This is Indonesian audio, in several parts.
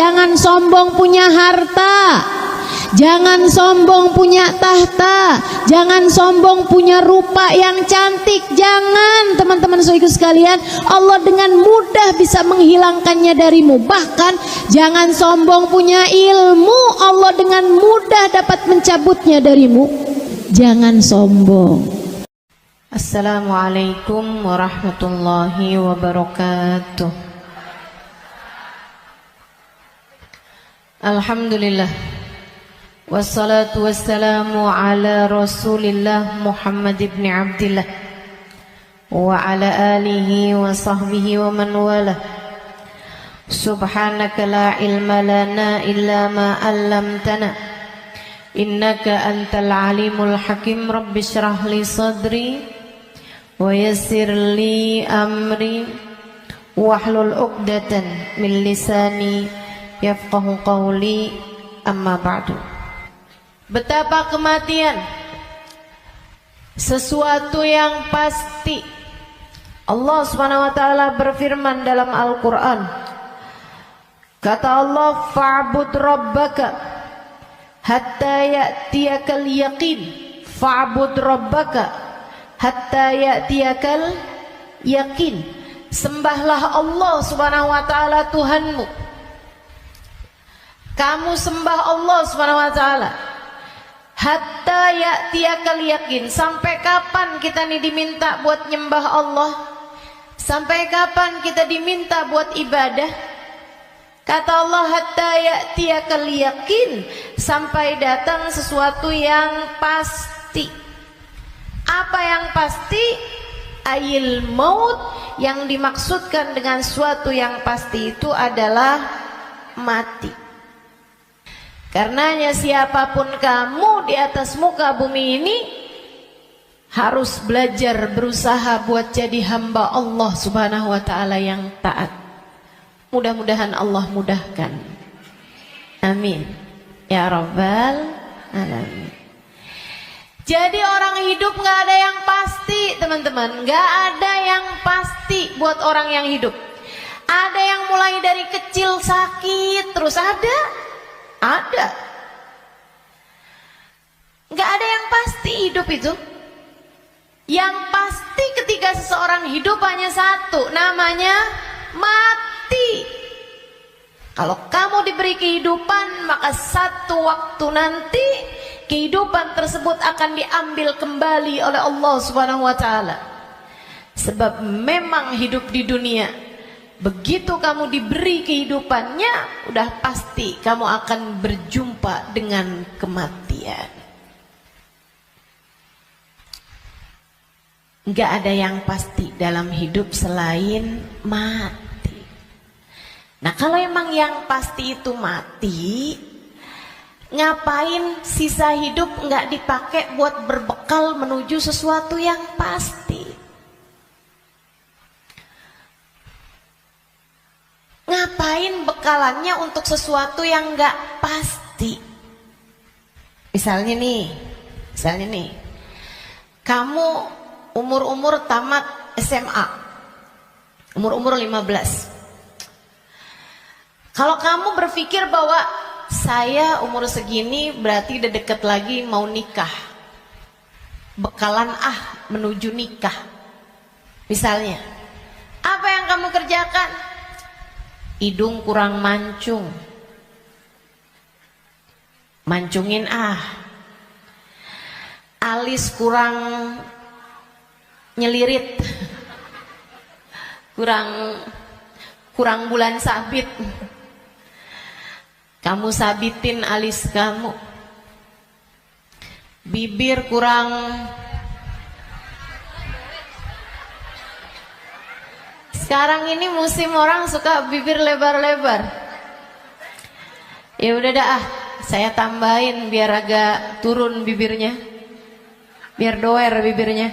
jangan sombong punya harta, jangan sombong punya tahta, jangan sombong punya rupa yang cantik. Jangan, teman-teman saudaraku sekalian, Allah dengan mudah bisa menghilangkannya darimu. Bahkan jangan sombong punya ilmu, Allah dengan mudah dapat mencabutnya darimu. Jangan sombong. Assalamualaikum warahmatullahi wabarakatuh. Alhamdulillah, wassalatu wassalamu ala Rasulillah Muhammad ibn Abdillah wa ala alihi wa sahbihi wa man wala. Subhanaka la ilma lana illa ma 'allamtana, innaka antal alimul hakim. Rabbi shrah li sadri wa yassir li amri wahlul 'uqdatan min lisani yafqahu qawli. Amma ba'du. Betapa kematian sesuatu yang pasti. Allah Subhanahu wa taala berfirman dalam Al-Qur'an. Kata Allah, fa'bud rabbaka hatta ya'tiyakal yaqin. Fa'bud rabbaka hatta ya'tiyakal yaqin. Sembahlah Allah Subhanahu wa taala Tuhanmu. Kamu sembah Allah Subhanahu wa taala hatta ya'tiyakal yaqin. Sampai kapan kita nih diminta buat nyembah Allah? Sampai kapan kita diminta buat ibadah? Kata Allah, hatta ya'tiyakal yaqin, sampai datang sesuatu yang pasti. Apa yang pasti? Ayil maut. Yang dimaksudkan dengan sesuatu yang pasti itu adalah mati. Karenanya siapapun kamu di atas muka bumi ini harus belajar berusaha buat jadi hamba Allah Subhanahu wa taala yang taat. Mudah-mudahan Allah mudahkan. Amin ya rabbal alamin. Jadi orang hidup gak ada yang pasti, teman-teman. Gak ada yang pasti buat orang yang hidup. Ada yang mulai dari kecil sakit terus, ada. Gak ada yang pasti hidup itu. Yang pasti ketika seseorang hidup hanya satu, namanya mati. Kalau kamu diberi kehidupan, maka satu waktu nanti kehidupan tersebut akan diambil kembali oleh Allah Subhanahu wa taala. Sebab memang hidup di dunia, begitu kamu diberi kehidupannya, udah pasti kamu akan berjumpa dengan kematian. Gak ada yang pasti dalam hidup selain mati. Nah, kalau emang yang pasti itu mati, ngapain sisa hidup gak dipakai buat berbekal menuju sesuatu yang pasti? Ngapain bekalannya untuk sesuatu yang gak pasti? Misalnya nih, kamu umur tamat SMA, umur 15. Kalau kamu berpikir bahwa saya umur segini berarti udah deket lagi mau nikah, bekalan menuju nikah. Misalnya, apa yang kamu kerjakan? Hidung kurang mancung, mancungin alis kurang nyelirit, kurang bulan sabit, kamu sabitin alis kamu. Bibir kurang sekarang ini musim orang suka bibir lebar-lebar. Ya udah dah, saya tambahin biar agak turun bibirnya, biar doer bibirnya.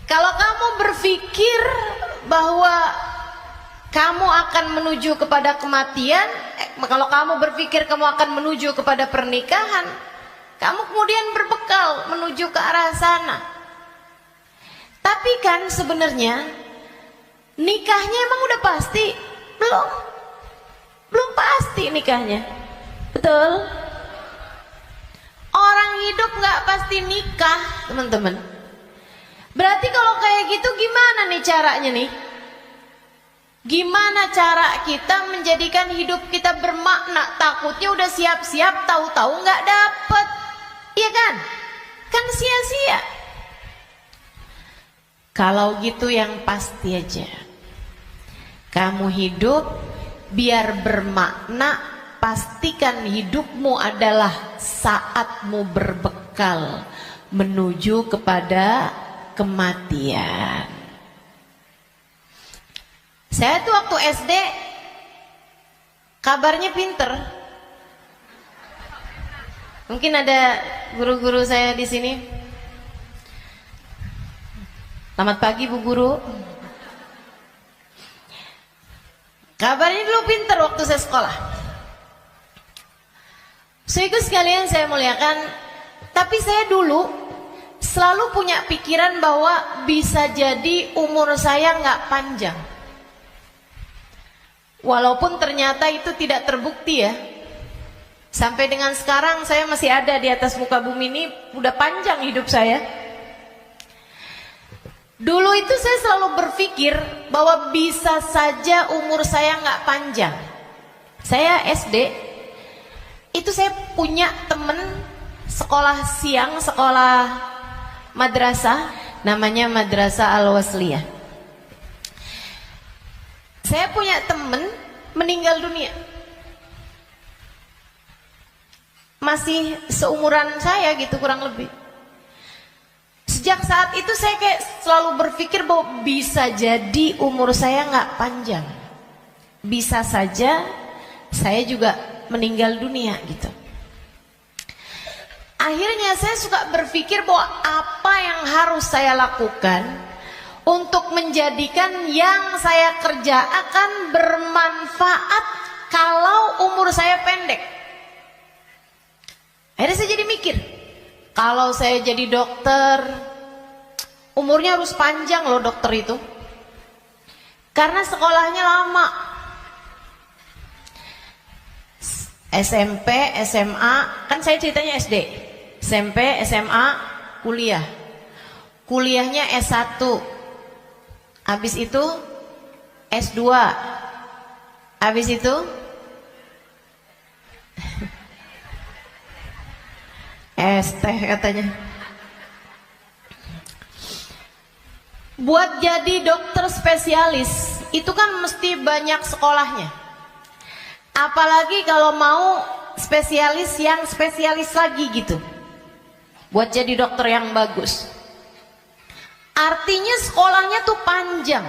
Kalau kamu berpikir bahwa kamu akan menuju kepada kematian, kalau kamu berpikir kamu akan menuju kepada pernikahan, kamu kemudian berbekal menuju ke arah sana. Tapi kan sebenarnya Nikahnya emang udah pasti? Belum. Belum pasti nikahnya. Betul? Orang hidup nggak pasti nikah, teman-teman. Berarti kalau kayak gitu gimana nih caranya nih? Gimana cara kita menjadikan hidup kita bermakna? Takutnya udah siap-siap, tahu-tahu nggak dapet, iya kan? Kan sia-sia. Kalau gitu yang pasti aja, kamu hidup biar bermakna, pastikan hidupmu adalah saatmu berbekal menuju kepada kematian. Saya tuh waktu SD kabarnya pinter. Mungkin ada guru-guru saya di sini. Selamat pagi Bu Guru. Kabarnya dulu pinter waktu saya sekolah. Saudaraku sekalian saya muliakan, tapi saya dulu selalu punya pikiran bahwa bisa jadi umur saya nggak panjang. Walaupun ternyata itu tidak terbukti ya. Sampai dengan sekarang saya masih ada di atas muka bumi ini, udah panjang hidup saya. Dulu itu saya selalu berpikir bahwa bisa saja umur saya nggak panjang. Saya SD, itu saya punya temen sekolah siang, sekolah madrasah, namanya Madrasah Al-Wasliyah. Saya punya temen meninggal dunia, masih seumuran saya gitu kurang lebih. Sejak saat itu saya kayak selalu berpikir bahwa bisa jadi umur saya nggak panjang, bisa saja saya juga meninggal dunia gitu. Akhirnya saya suka berpikir bahwa apa yang harus saya lakukan untuk menjadikan yang saya kerjakan bermanfaat kalau umur saya pendek. Akhirnya saya jadi mikir, kalau saya jadi dokter, umurnya harus panjang loh dokter itu. Karena sekolahnya lama. SMP, SMA, kan saya ceritanya SD. SMP, SMA, kuliah. Kuliahnya S1. Habis itu S2. Habis itu ST katanya. Buat jadi dokter spesialis itu kan mesti banyak sekolahnya. Apalagi kalau mau spesialis yang spesialis lagi gitu. Buat jadi dokter yang bagus. Artinya sekolahnya tuh panjang.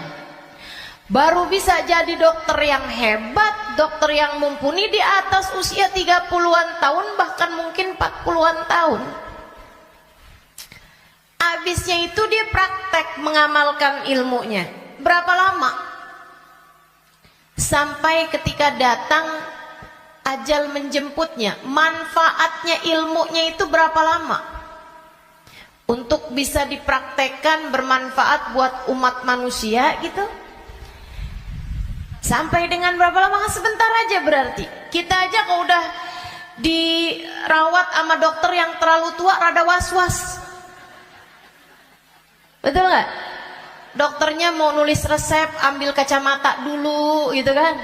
Baru bisa jadi dokter yang hebat, dokter yang mumpuni di atas usia 30-an tahun, bahkan mungkin 40-an tahun. Habisnya itu dia praktek mengamalkan ilmunya. Berapa lama? Sampai ketika datang ajal menjemputnya. Manfaatnya ilmunya itu berapa lama? Untuk bisa dipraktekkan bermanfaat buat umat manusia gitu. Sampai dengan berapa lama? Sebentar aja berarti. Kita aja kalau udah dirawat sama dokter yang terlalu tua rada was-was. Betul gak? Dokternya mau nulis resep, ambil kacamata dulu gitu kan.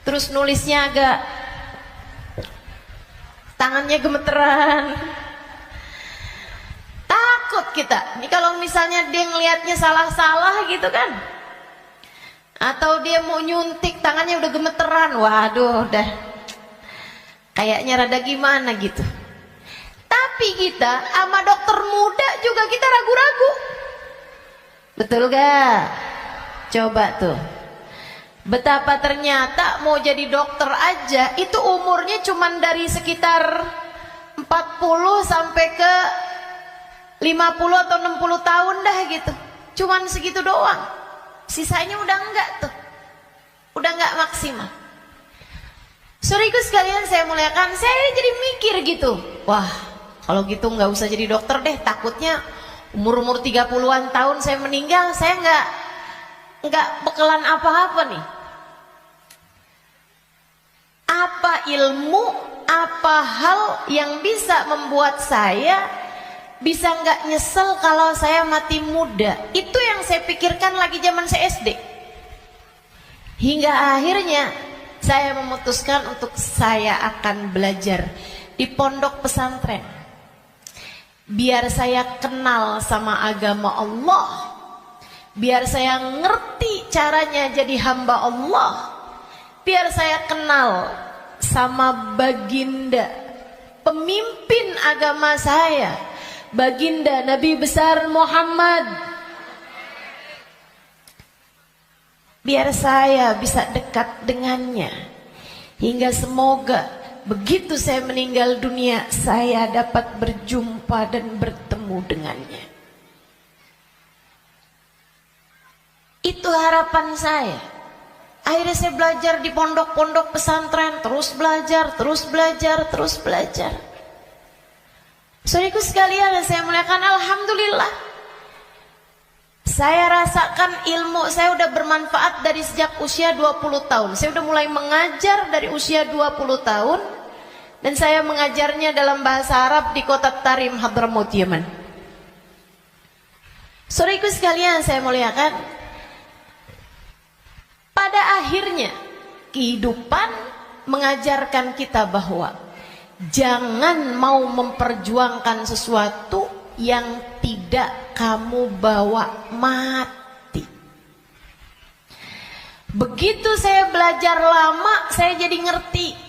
Terus nulisnya agak, tangannya gemeteran. Takut kita. Ini kalau misalnya dia ngelihatnya salah-salah gitu kan. Atau dia mau nyuntik, tangannya udah gemeteran. Waduh, udah kayaknya rada gimana gitu. Tapi kita sama dokter muda juga kita ragu-ragu. Betul gak? Coba tuh. Betapa ternyata mau jadi dokter aja itu umurnya cuman dari sekitar 40 sampai ke 50 atau 60 tahun dah gitu. Cuman segitu doang. Sisanya udah enggak tuh. Udah enggak maksimal. Saudaraku sekalian saya muliakan, saya jadi mikir gitu. Wah, kalau gitu enggak usah jadi dokter deh. Takutnya umur-umur 30-an tahun saya meninggal, saya nggak bekalan apa-apa nih. Apa ilmu, apa hal yang bisa membuat saya bisa nggak nyesel kalau saya mati muda? Itu yang saya pikirkan lagi zaman saya SD. Hingga akhirnya saya memutuskan untuk saya akan belajar di pondok pesantren. Biar saya kenal sama agama Allah. Biar saya ngerti caranya jadi hamba Allah. Biar saya kenal sama baginda pemimpin agama saya, baginda Nabi besar Muhammad. Biar saya bisa dekat dengannya, hingga semoga begitu saya meninggal dunia saya dapat berjumpa dan bertemu dengannya. Itu harapan saya. Akhirnya saya belajar di pondok-pondok pesantren, terus belajar, terus belajar, terus belajar. Saudaraku sekalian, saya muliakan, alhamdulillah. Saya rasakan ilmu saya udah bermanfaat dari sejak usia 20 tahun. Saya udah mulai mengajar dari usia 20 tahun. Dan saya mengajarnya dalam bahasa Arab di kota Tarim, Hadramaut, Yaman. Saudaraku sekalian, saya muliakan. Pada akhirnya kehidupan mengajarkan kita bahwa jangan mau memperjuangkan sesuatu yang tidak kamu bawa mati. Begitu saya belajar lama, saya jadi ngerti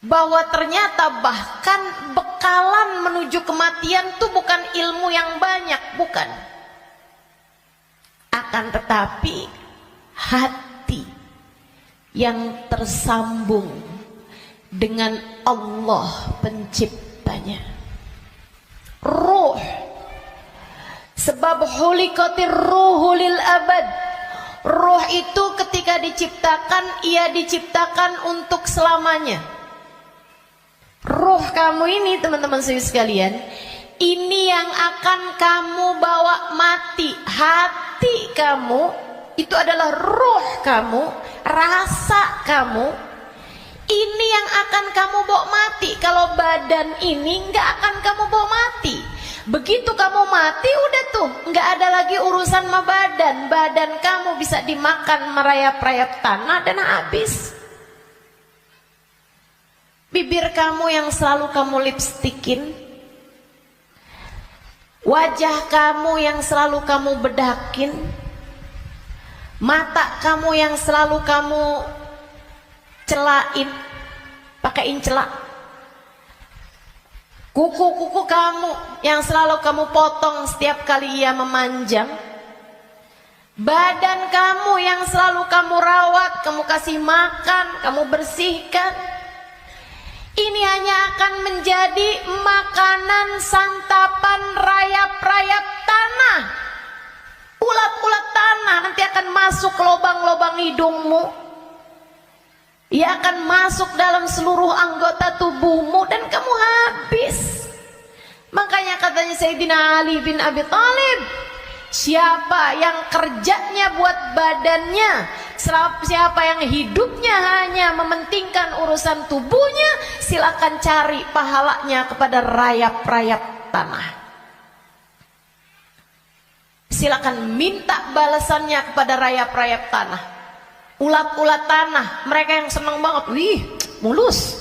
bahwa ternyata bahkan bekalan menuju kematian itu bukan ilmu yang banyak, bukan. Akan tetapi hati yang tersambung dengan Allah penciptanya. Ruh. Sebab hulikatir ruhu lil abad. Ruh itu ketika diciptakan, ia diciptakan untuk selamanya. Ruh kamu ini, teman-teman sekalian, ini yang akan kamu bawa mati. Hati kamu itu adalah ruh kamu, rasa kamu. Ini yang akan kamu bawa mati. Kalau badan ini nggak akan kamu bawa mati. Begitu kamu mati, udah tuh nggak ada lagi urusan sama badan. Badan kamu bisa dimakan merayap-rayap tanah dan habis. Bibir kamu yang selalu kamu lipstikin, wajah kamu yang selalu kamu bedakin, mata kamu yang selalu kamu celain, pakaiin celak, kuku-kuku kamu yang selalu kamu potong setiap kali ia memanjang, badan kamu yang selalu kamu rawat, kamu kasih makan, kamu bersihkan. Ini hanya akan menjadi makanan santapan rayap-rayap tanah. Ulat-ulat tanah nanti akan masuk ke lubang-lubang hidungmu. Ia akan masuk dalam seluruh anggota tubuhmu dan kamu habis. Makanya katanya Sayyidina Ali bin Abi Thalib, siapa yang kerjanya buat badannya, siapa yang hidupnya hanya mementingkan urusan tubuhnya, silakan cari pahalanya kepada rayap-rayap tanah. Silakan minta balasannya kepada rayap-rayap tanah. Ulat-ulat tanah, mereka yang senang banget, wih, mulus.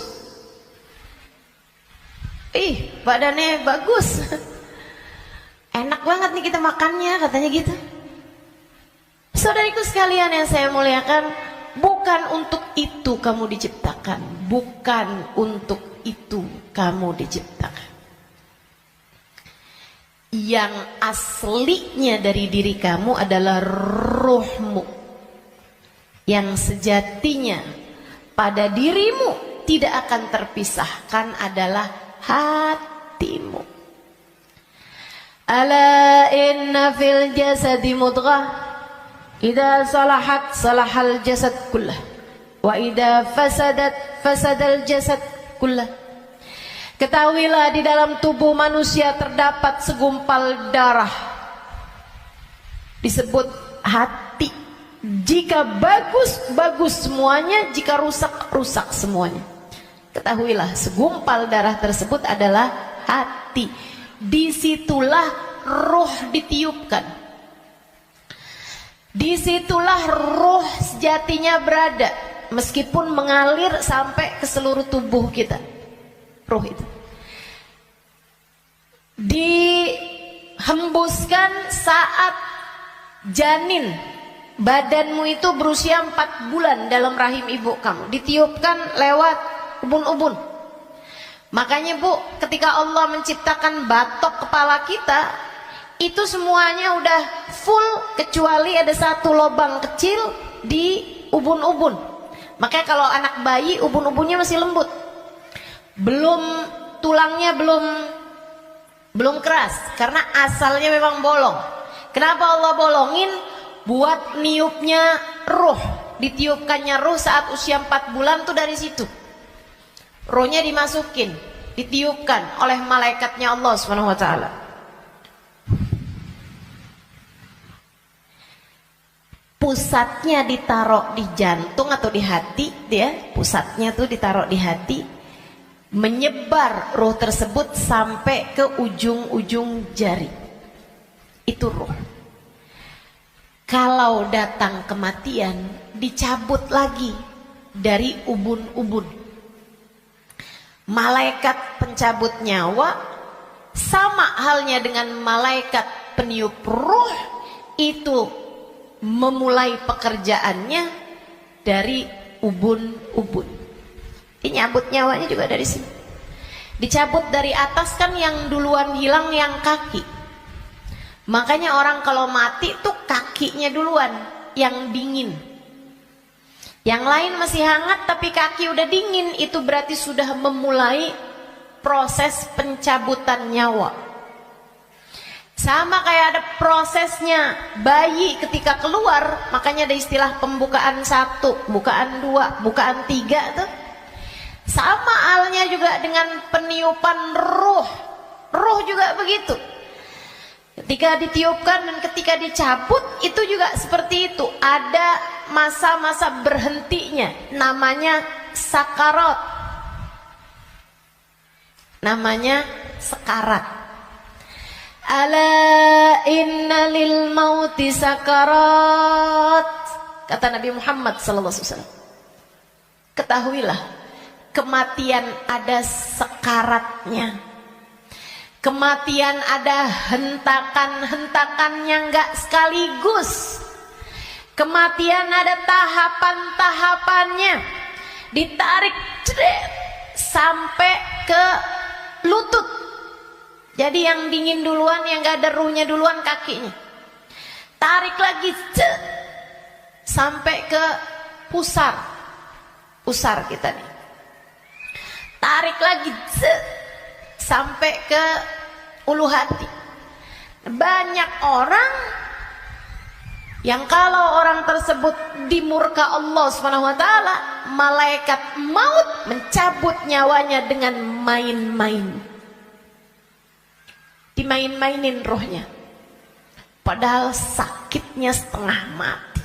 Ih, badannya bagus. Enak banget nih kita makannya, katanya gitu. Saudariku sekalian yang saya muliakan, bukan untuk itu kamu diciptakan. Bukan untuk itu kamu diciptakan. Yang aslinya dari diri kamu adalah ruhmu, yang sejatinya pada dirimu tidak akan terpisahkan adalah hatimu. Ala inna fil jasadi mudghah, idza salahat salahal jasad kullah, wa idza fasadat fasadal jasad kullah. Ketahuilah di dalam tubuh manusia terdapat segumpal darah, disebut hati. Jika bagus, bagus semuanya. Jika rusak, rusak semuanya. Ketahuilah, segumpal darah tersebut adalah hati. Disitulah roh ditiupkan. Disitulah roh sejatinya berada. Meskipun mengalir sampai ke seluruh tubuh kita. Roh itu dihembuskan saat janin badanmu itu berusia 4 bulan dalam rahim ibu kamu, ditiupkan lewat ubun-ubun. Makanya Bu, ketika Allah menciptakan batok kepala kita, itu semuanya udah full kecuali ada satu lubang kecil di ubun-ubun. Makanya kalau anak bayi ubun-ubunnya masih lembut, tulangnya belum keras, karena asalnya memang bolong. Kenapa Allah bolongin? Buat niupnya ruh, ditiupkannya ruh saat usia 4 bulan tuh dari situ. Rohnya dimasukin, ditiupkan oleh malaikatnya Allah Subhanahu wa taala. Pusatnya ditaruh di jantung atau di hati, dia pusatnya tuh ditaruh di hati. Menyebar roh tersebut sampai ke ujung-ujung jari. Itu roh. Kalau datang kematian, dicabut lagi dari ubun-ubun. Malaikat pencabut nyawa sama halnya dengan malaikat peniup roh, itu memulai pekerjaannya dari ubun-ubun. Dinyabut nyawanya juga dari sini. Dicabut dari atas kan, yang duluan hilang yang kaki. Makanya orang kalau mati tuh kakinya duluan yang dingin. Yang lain masih hangat tapi kaki udah dingin, itu berarti sudah memulai proses pencabutan nyawa. Sama kayak ada prosesnya bayi ketika keluar, makanya ada istilah pembukaan 1, pembukaan 2, pembukaan 3 tuh. Sama halnya juga dengan peniupan roh. Roh juga begitu. Ketika ditiupkan dan ketika dicabut itu juga seperti itu. Ada masa-masa berhentinya, namanya sakarat. Namanya sekarat. Ala inna lil mauti sakarat, kata Nabi Muhammad sallallahu alaihi wasallam. Ketahuilah, kematian ada sekaratnya. Kematian ada hentakan-hentakannya, enggak sekaligus. Kematian ada tahapan-tahapannya. Ditarik sampai ke lutut. Jadi yang dingin duluan, yang enggak ada ruhnya duluan kakinya. Tarik lagi sampai ke pusar. Pusar kita nih. Tarik lagi sampai ke ulu hati. Banyak orang yang kalau orang tersebut dimurka Allah Subhanahu wa taala, malaikat maut mencabut nyawanya dengan main-main. Dimain-mainin rohnya. Padahal sakitnya setengah mati.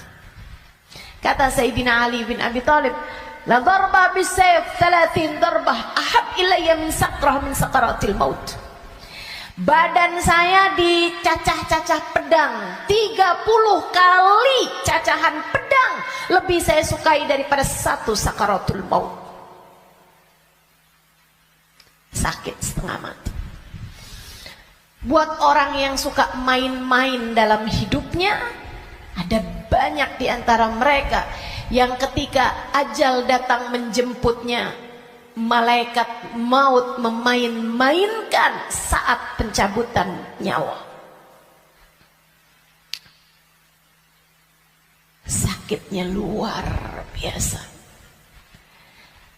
Kata Sayyidina Ali bin Abi Thalib, la darba bisayf 30 darbah ahab ilayya min sakrah min sakaratil maut. Badan saya dicacah-cacah pedang 30 kali cacahan pedang lebih saya sukai daripada satu sakaratul maut. Sakit setengah mati. Buat orang yang suka main-main dalam hidupnya, ada banyak di antara mereka yang ketika ajal datang menjemputnya, malaikat maut memain-mainkan saat pencabutan nyawa. Sakitnya luar biasa.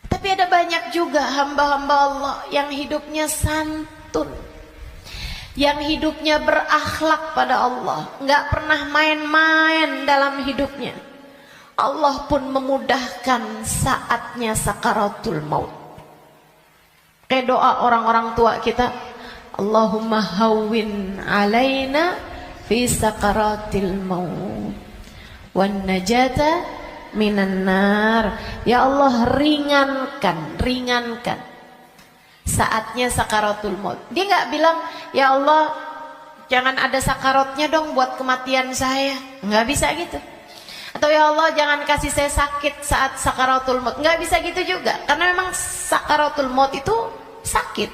Tapi ada banyak juga hamba-hamba Allah yang hidupnya santun, yang hidupnya berakhlak pada Allah, nggak pernah main-main dalam hidupnya. Allah pun memudahkan saatnya sakaratul maut. Kayak doa orang-orang tua kita, Allahumma hawwin alaina fi sakaratil maut. wan najata minan nar. Ya Allah, ringankan saatnya sakaratul maut. Dia nggak bilang, ya Allah jangan ada sakaratnya dong buat kematian saya. Nggak bisa gitu. Atau ya Allah jangan kasih saya sakit saat sakaratul maut. Nggak bisa gitu juga. Karena memang sakaratul maut itu sakit.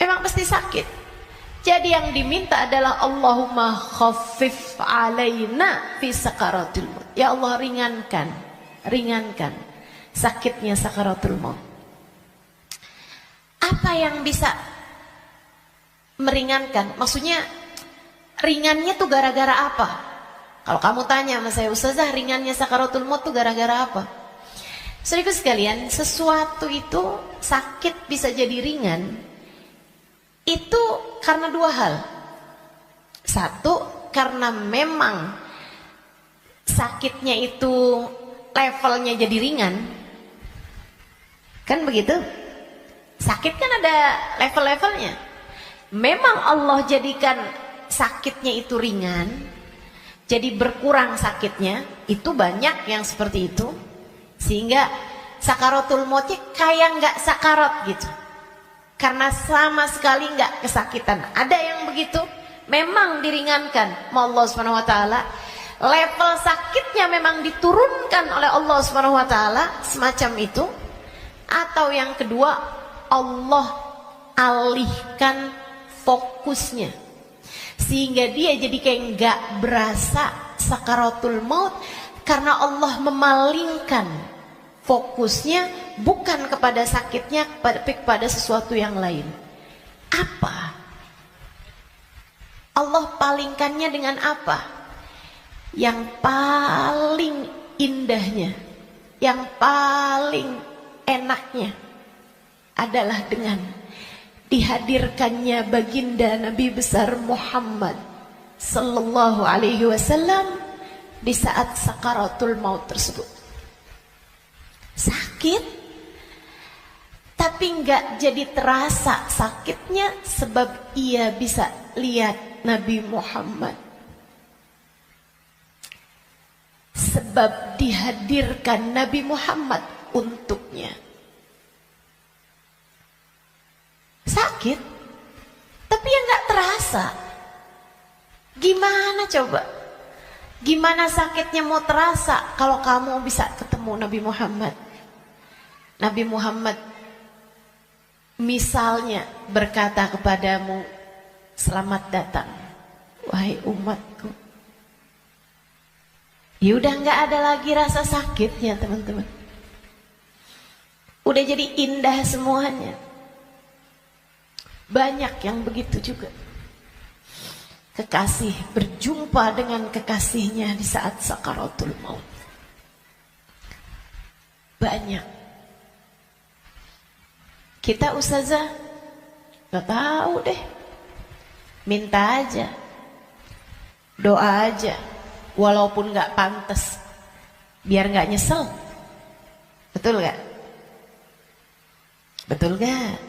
Memang pasti sakit. Jadi yang diminta adalah Allahumma khaffif alaina fi sakaratul maut. Ya Allah ringankan sakitnya sakaratul maut. Apa yang bisa meringankan? Maksudnya ringannya tuh gara-gara apa? Kalau kamu tanya sama saya, Ustazah, ringannya sakaratul maut tuh gara-gara apa? Saudaraku sekalian, sesuatu itu sakit bisa jadi ringan itu karena dua hal. Satu, karena memang sakitnya itu levelnya jadi ringan. Kan begitu? Sakit kan ada level-levelnya. Memang Allah jadikan sakitnya itu ringan, jadi berkurang sakitnya. Itu banyak yang seperti itu, sehingga sakaratul mautnya kayak nggak sakarat gitu, karena sama sekali nggak kesakitan. Ada yang begitu, memang diringankan sama Allah Subhanahu Wa Taala. Level sakitnya memang diturunkan oleh Allah Subhanahu Wa Taala, semacam itu. Atau yang kedua, Allah alihkan fokusnya sehingga dia jadi kayak nggak berasa sakaratul maut, karena Allah memalingkan fokusnya bukan kepada sakitnya, tapi kepada sesuatu yang lain. Apa? Allah palingkannya dengan apa? Yang paling indahnya, yang paling enaknya adalah dengan dihadirkannya baginda Nabi besar Muhammad sallallahu alaihi wasallam di saat sakaratul maut tersebut. Sakit, tapi enggak jadi terasa sakitnya sebab ia bisa lihat Nabi Muhammad. Sebab dihadirkan Nabi Muhammad untuknya. Sakit, tapi ya nggak terasa. Gimana coba? Gimana sakitnya mau terasa kalau kamu bisa ketemu Nabi Muhammad? Nabi Muhammad misalnya berkata kepadamu, selamat datang wahai umatku. Ya udah nggak ada lagi rasa sakitnya, teman-teman. Udah jadi indah semuanya. Banyak yang begitu juga. Kekasih berjumpa dengan kekasihnya di saat sakaratul maut. Banyak. Kita ustazah gak tahu deh. Minta aja, doa aja, walaupun gak pantas, biar gak nyesel. Betul gak? Betul gak?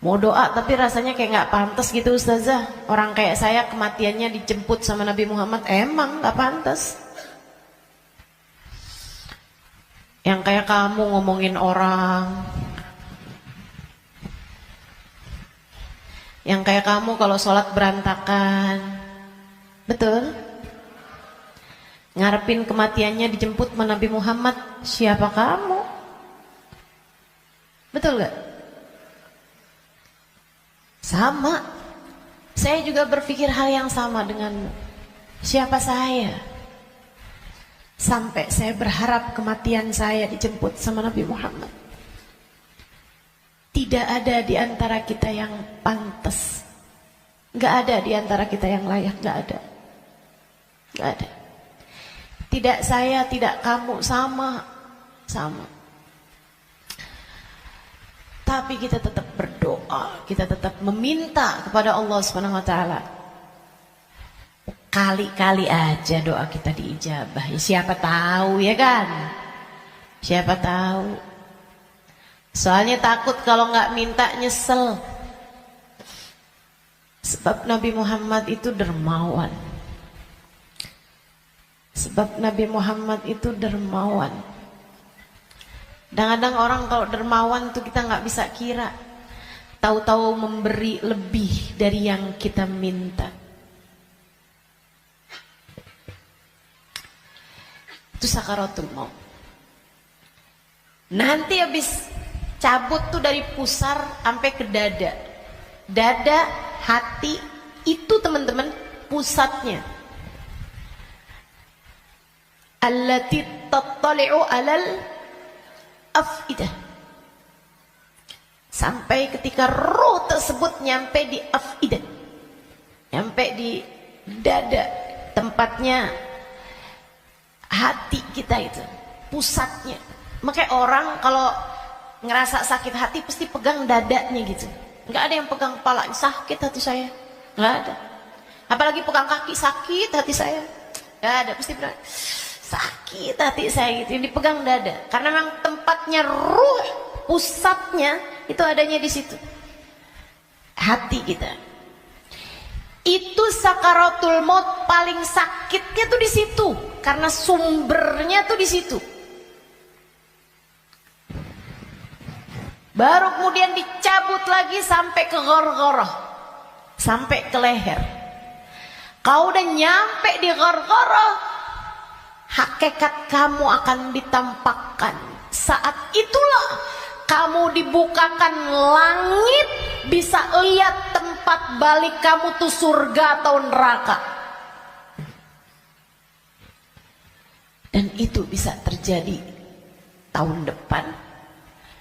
Mau doa tapi rasanya kayak gak pantas gitu ustazah. Orang kayak saya kematiannya dijemput sama Nabi Muhammad, emang gak pantas. Yang kayak kamu ngomongin orang, yang kayak kamu kalau sholat berantakan, betul? Ngarepin kematiannya dijemput sama Nabi Muhammad, siapa kamu? Betul gak? Sama. Saya juga berpikir hal yang sama denganmu. Siapa saya? Sampai saya berharap kematian saya dijemput sama Nabi Muhammad. Tidak ada di antara kita yang pantas. Gak ada di antara kita yang layak. Gak ada. Gak ada. Tidak saya, tidak kamu, sama. Sama. Tapi kita tetap berdoa, kita tetap meminta kepada Allah Subhanahu Wa Taala. Kali-kali aja doa kita diijabah. Ya, siapa tahu ya kan? Siapa tahu. Soalnya takut kalau nggak minta nyesel. Sebab Nabi Muhammad itu dermawan. Sebab Nabi Muhammad itu dermawan. Kadang-kadang orang kalau dermawan tuh kita nggak bisa kira. Tahu-tahu memberi lebih dari yang kita minta. Itu sakaratul maut. Nanti habis cabut tuh dari pusar sampai ke dada. Dada, hati, itu teman-teman pusatnya. Allati tattali'u alal afidah. Sampai ketika roh tersebut nyampe di afidah, nyampe di dada, tempatnya hati kita itu, pusatnya. Makanya orang kalau ngerasa sakit hati pasti pegang dadanya gitu. Nggak ada yang pegang kepala, sakit hati saya, nggak ada. Apalagi pegang kaki, sakit hati saya, nggak ada. Pasti berat, sakit hati saya gitu. Yang dipegang dada, karena memang tempatnya ruh, pusatnya itu adanya di situ, hati kita. Itu sakaratul maut paling sakitnya tuh di situ, karena sumbernya tuh di situ. Baru kemudian dicabut lagi sampai ke ghargharah, sampai ke leher. Kau udah nyampe di ghargharah, hakikat kamu akan ditampakkan. Saat itulah kamu dibukakan langit, bisa lihat tempat balik kamu tuh surga atau neraka. Dan itu bisa terjadi tahun depan,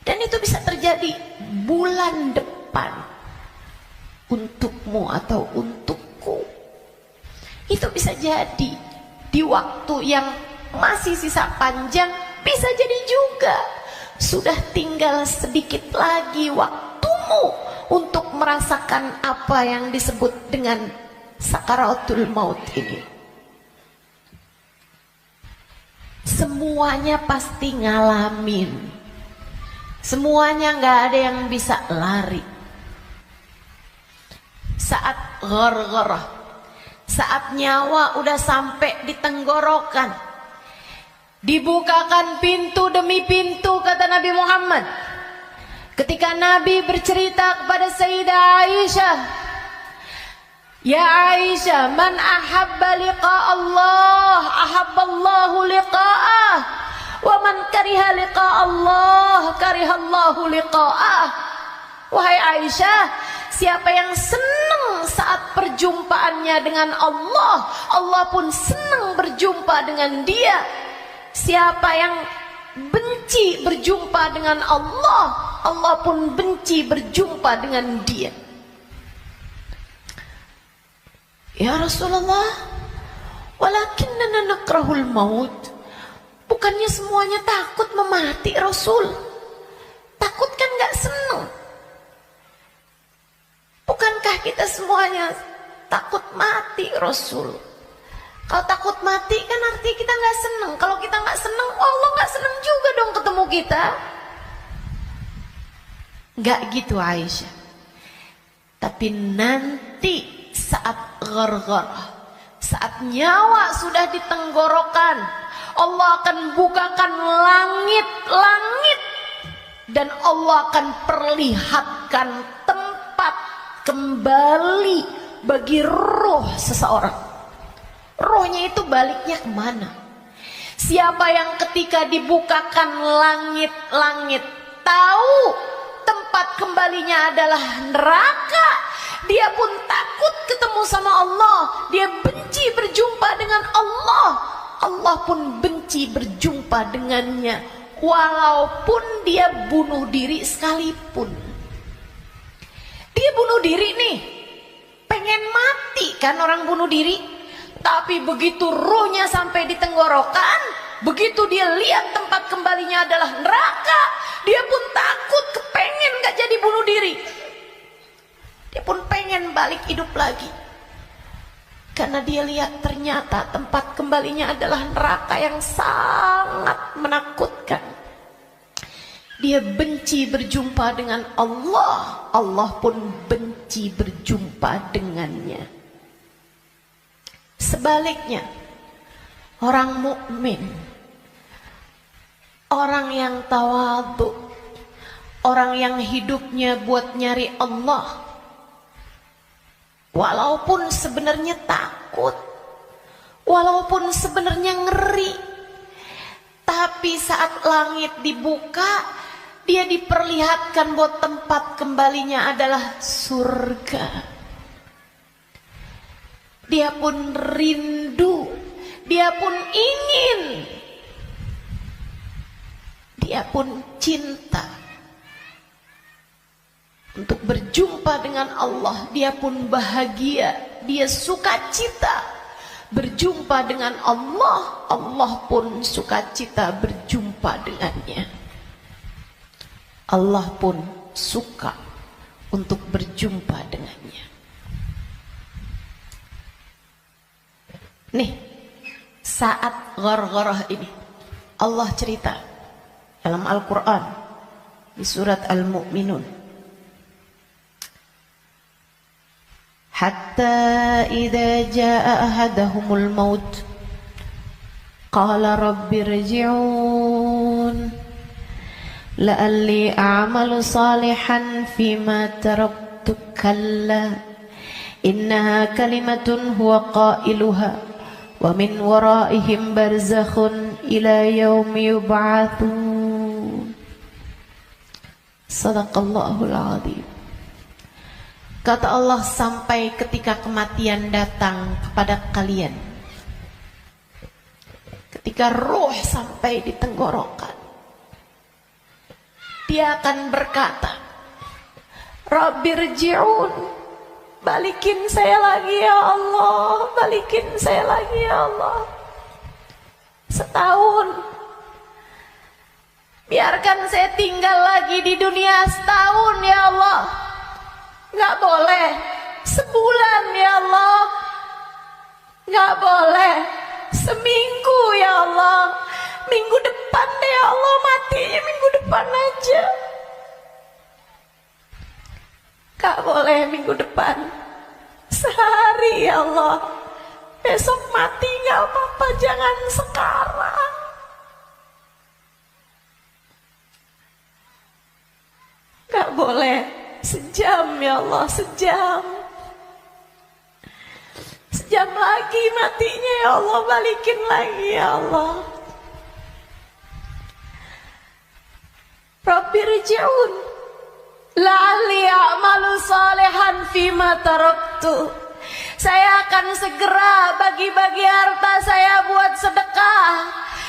dan itu bisa terjadi bulan depan, untukmu atau untukku. Itu bisa jadi di waktu yang masih sisa panjang, bisa jadi juga sudah tinggal sedikit lagi waktumu untuk merasakan apa yang disebut dengan sakaratul maut ini. Semuanya pasti ngalamin. Semuanya nggak ada yang bisa lari. Saat ghargharah, saat nyawa udah sampai di tenggorokan, dibukakan pintu demi pintu, kata Nabi Muhammad. Ketika Nabi bercerita kepada Sayyidah Aisyah, ya Aisyah, man ahabba liqa Allah, ahabballahu liqa'ah, wa man kariha liqa Allah, karihallahu liqa'ah. Wahai Aisyah, siapa yang senang saat perjumpaannya dengan Allah, Allah pun senang berjumpa dengan dia. Siapa yang benci berjumpa dengan Allah, Allah pun benci berjumpa dengan dia. Ya Rasulullah, walakinnana nakrahul maut. Bukannya semuanya takut memati, Rasul? Takut kan gak senang? Bukankah kita semuanya takut mati, Rasul? Kalau takut mati kan artinya kita nggak seneng. Kalau kita nggak seneng, Allah nggak seneng juga dong ketemu kita. Nggak gitu Aisyah. Tapi nanti saat ghargharah, saat nyawa sudah di tenggorokan, Allah akan bukakan langit-langit, dan Allah akan perlihatkan tempat kembali bagi roh seseorang. Rohnya itu baliknya kemana? Siapa yang ketika dibukakan langit-langit tahu tempat kembalinya adalah neraka, dia pun takut ketemu sama Allah, dia benci berjumpa dengan Allah, Allah pun benci berjumpa dengannya, walaupun dia bunuh diri sekalipun. Dia bunuh diri nih, pengen mati kan orang bunuh diri. Tapi begitu ruhnya sampai di tenggorokan, begitu dia lihat tempat kembalinya adalah neraka, dia pun takut, kepengen gak jadi bunuh diri. Dia pun pengen balik hidup lagi, karena dia lihat ternyata tempat kembalinya adalah neraka yang sangat menakutkan. Dia benci berjumpa dengan Allah, Allah pun benci benci berjumpa dengannya. Sebaliknya, orang mukmin, orang yang tawadhu, orang yang hidupnya buat nyari Allah, walaupun sebenarnya takut, walaupun sebenarnya ngeri, tapi saat langit dibuka, dia diperlihatkan bahwa tempat kembalinya adalah surga. Dia pun rindu, dia pun ingin, dia pun cinta untuk berjumpa dengan Allah. Dia pun bahagia, dia sukacita berjumpa dengan Allah. Allah pun sukacita berjumpa dengannya. Allah pun suka untuk berjumpa dengannya. Nih, saat ghargharah ini Allah cerita dalam Al-Quran di surat Al-Mu'minun, hatta idza jaa ahadahumul maut qala rabbi irji'un la'alli a'malu salihan fima taraktu kalla innaha kalimatun huwa qailuha wa min waraihim barzakhun ila yaumi yub'atsun. Sadaqallahul azim. Kata Allah, sampai ketika kematian datang kepada kalian, ketika ruh sampai di tenggorokan, dia akan berkata, Rabbirji'un, balikin saya lagi ya Allah, balikin saya lagi ya Allah. Setahun, biarkan saya tinggal lagi di dunia setahun ya Allah. Nggak boleh sebulan ya Allah, nggak boleh seminggu ya Allah. Minggu depan deh ya Allah, matinya minggu depan aja. Gak boleh minggu depan, sehari ya Allah. Besok mati gak apa-apa, jangan sekarang. Gak boleh sejam ya Allah, sejam. Sejam lagi matinya ya Allah, balikin lagi ya Allah. Rabbirji'un la'alli a'malu salihan fima taraktu. Saya akan segera bagi-bagi harta saya buat sedekah.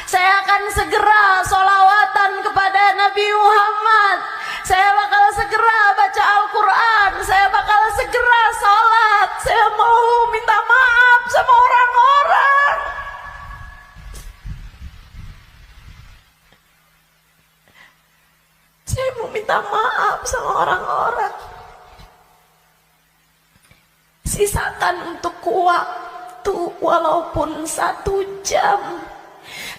Saya akan segera sholawatan kepada Nabi Muhammad. Saya bakal segera baca Al-Quran. Saya bakal segera sholat. Saya mau minta maaf sama orang-orang. Saya mau minta maaf sama orang-orang. Sisakan untuk waktu walaupun 1 jam.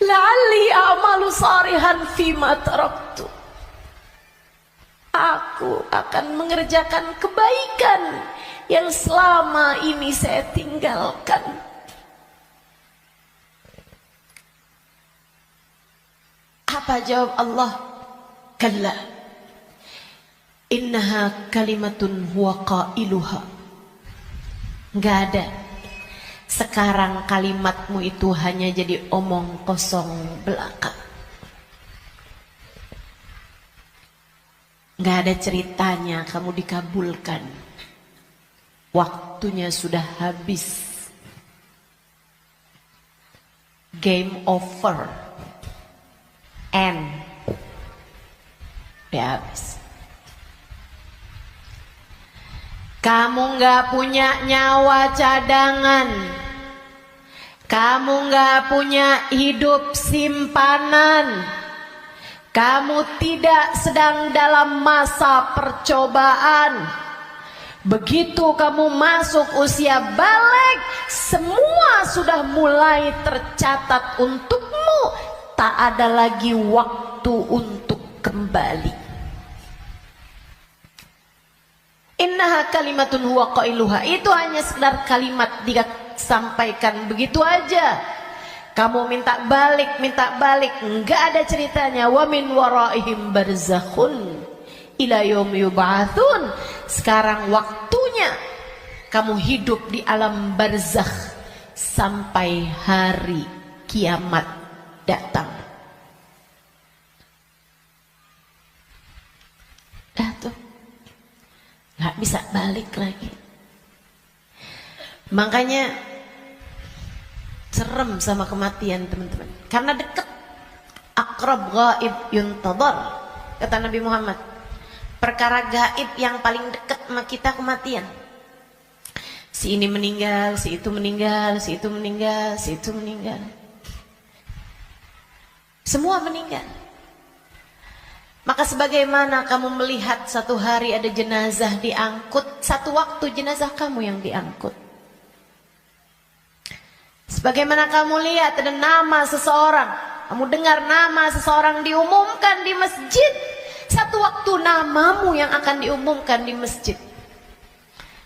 La'alli a'malu salihan fima taraktu. Aku akan mengerjakan kebaikan yang selama ini saya tinggalkan. Apa jawab Allah? Kalla innaha kalimatun huwa qailuha. Enggak ada. Sekarang kalimatmu itu hanya jadi omong kosong belaka. Enggak ada ceritanya kamu dikabulkan. Waktunya sudah habis. Game over. End. Ya habis. Kamu gak punya nyawa cadangan. Kamu gak punya hidup simpanan. Kamu tidak sedang dalam masa percobaan. Begitu kamu masuk usia balik, semua sudah mulai tercatat untukmu. Tak ada lagi waktu untuk kembali. Innaha kalimatun huwa qailuha. Itu hanya sekedar kalimat disampaikan begitu aja. Kamu minta balik, enggak ada ceritanya. Wa min waraihim barzakhun ila yaumi yub'atsun. Sekarang waktunya kamu hidup di alam barzakh sampai hari kiamat datang. Dah tuh, nggak bisa balik lagi. Makanya serem sama kematian, teman-teman, karena dekat. Aqrab ghaib yuntadhar, kata Nabi Muhammad. Perkara gaib yang paling dekat sama kita kematian. Si ini meninggal, si itu meninggal, si itu meninggal, si itu meninggal. Semua meninggal. Maka sebagaimana kamu melihat satu hari ada jenazah diangkut, satu waktu jenazah kamu yang diangkut. Sebagaimana kamu lihat ada nama seseorang, kamu dengar nama seseorang diumumkan di masjid, satu waktu namamu yang akan diumumkan di masjid.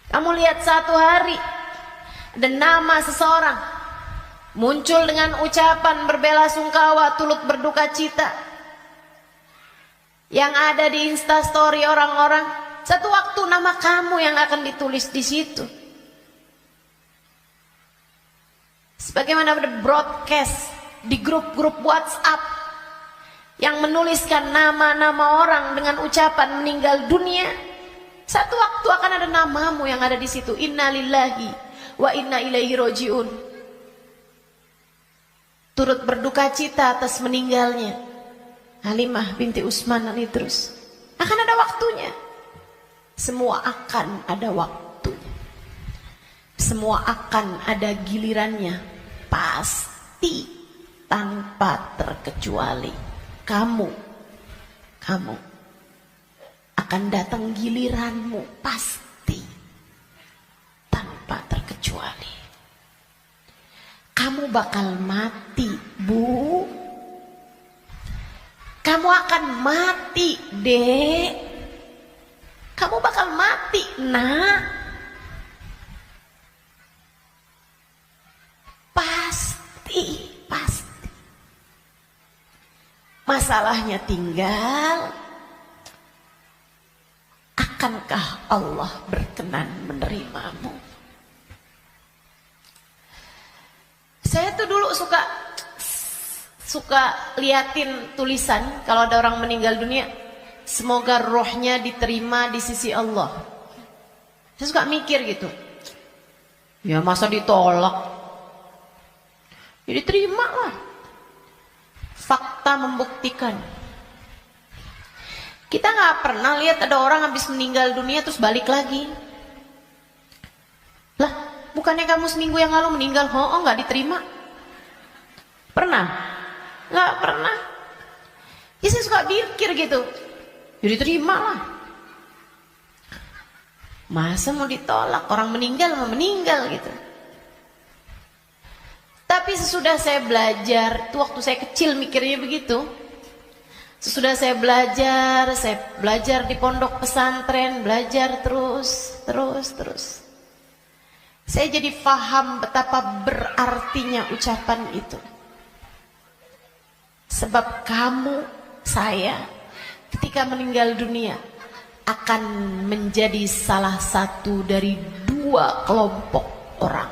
Kamu lihat satu hari ada nama seseorang muncul dengan ucapan berbela-sungkawa, turut berduka cita, yang ada di Instastory orang-orang, satu waktu nama kamu yang akan ditulis di situ. Sebagaimana ada broadcast di grup-grup WhatsApp yang menuliskan nama-nama orang dengan ucapan meninggal dunia, satu waktu akan ada namamu yang ada di situ. Inna lillahi wa inna ilaihi roji'un. Turut berduka cita atas meninggalnya Halimah binti Utsman al-Idrus. Akan ada waktunya. Semua akan ada waktunya. Semua akan ada gilirannya. Pasti, tanpa terkecuali. Kamu akan datang giliranmu, pasti, tanpa terkecuali. Kamu bakal mati, Bu. Kamu akan mati, Dek. Kamu bakal mati, Nak. Pasti. Masalahnya tinggal, akankah Allah berkenan menerimamu? Saya tuh dulu suka liatin tulisan kalau ada orang meninggal dunia, semoga rohnya diterima di sisi Allah. Saya suka mikir gitu, ya masa ditolak? Ya diterima lah. Fakta membuktikan. Kita nggak pernah lihat ada orang habis meninggal dunia terus balik lagi. Lah, bukannya kamu seminggu yang lalu meninggal? Oh, nggak diterima. Pernah? Nggak pernah. Ya saya suka pikir gitu. Ya diterima lah. Masa mau ditolak? Orang meninggal mau meninggal gitu. Tapi sesudah saya belajar, itu waktu saya kecil mikirnya begitu. Sesudah saya belajar di pondok pesantren, belajar terus. Saya jadi paham betapa berartinya ucapan itu. Sebab kamu, saya, ketika meninggal dunia akan menjadi salah satu dari dua kelompok orang.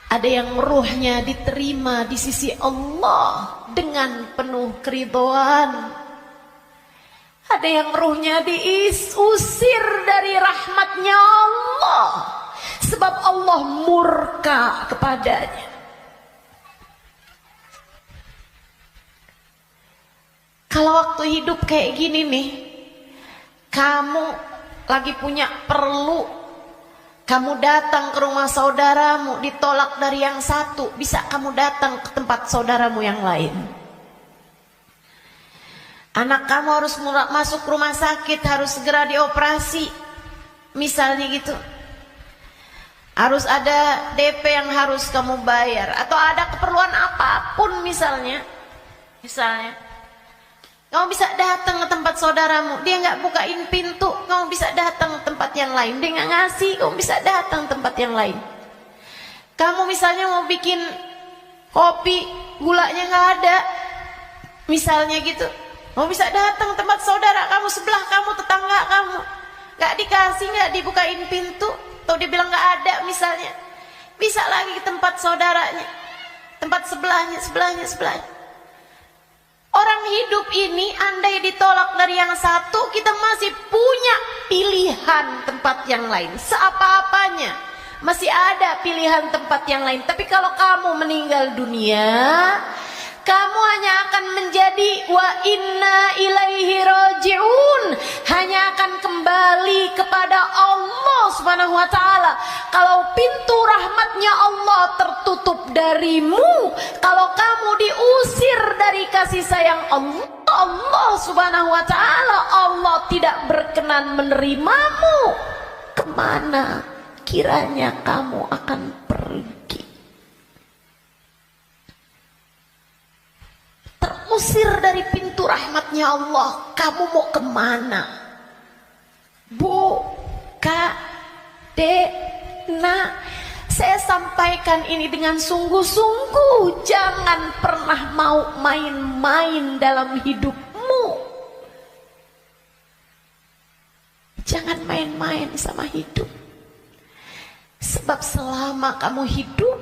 Ada yang ruhnya diterima di sisi Allah dengan penuh keridhaan. Ada yang ruhnya diusir dari rahmatnya Allah, sebab Allah murka kepadanya. Kalau waktu hidup kayak gini nih, kamu lagi punya perlu, kamu datang ke rumah saudaramu, ditolak dari yang satu, bisa kamu datang ke tempat saudaramu yang lain. Anak kamu harus masuk rumah sakit, harus segera dioperasi, misalnya gitu. Harus ada DP yang harus kamu bayar, atau ada keperluan apapun misalnya. Kamu bisa datang ke tempat saudaramu, dia nggak bukain pintu, kamu bisa datang ke tempat yang lain. Dia nggak ngasih, kamu bisa datang ke tempat yang lain. Kamu misalnya mau bikin kopi, gulanya nggak ada, misalnya gitu, kamu bisa datang ke tempat saudara kamu, sebelah kamu, tetangga kamu, nggak dikasih, nggak dibukain pintu, atau dia bilang nggak ada misalnya, bisa lagi ke tempat saudaranya, tempat sebelahnya. Orang hidup ini andai ditolak dari yang satu, kita masih punya pilihan tempat yang lain. Seapa-apanya masih ada pilihan tempat yang lain. Tapi kalau kamu meninggal dunia, kamu hanya akan menjadi wa inna ilaihi raji'un, hanya akan kembali kepada Allah Subhanahu wa taala. Kalau pintu rahmatnya Allah tertutup darimu, kalau kamu diusir dari kasih sayang Allah Subhanahu wa taala, Allah tidak berkenan menerimamu, kemana kiranya kamu akan pergi? Terusir dari pintu rahmatnya Allah, kamu mau kemana? Bu, Kak, Dek, Nak, saya sampaikan ini dengan sungguh-sungguh. Jangan pernah mau main-main dalam hidupmu. Jangan main-main sama hidup. Sebab selama kamu hidup,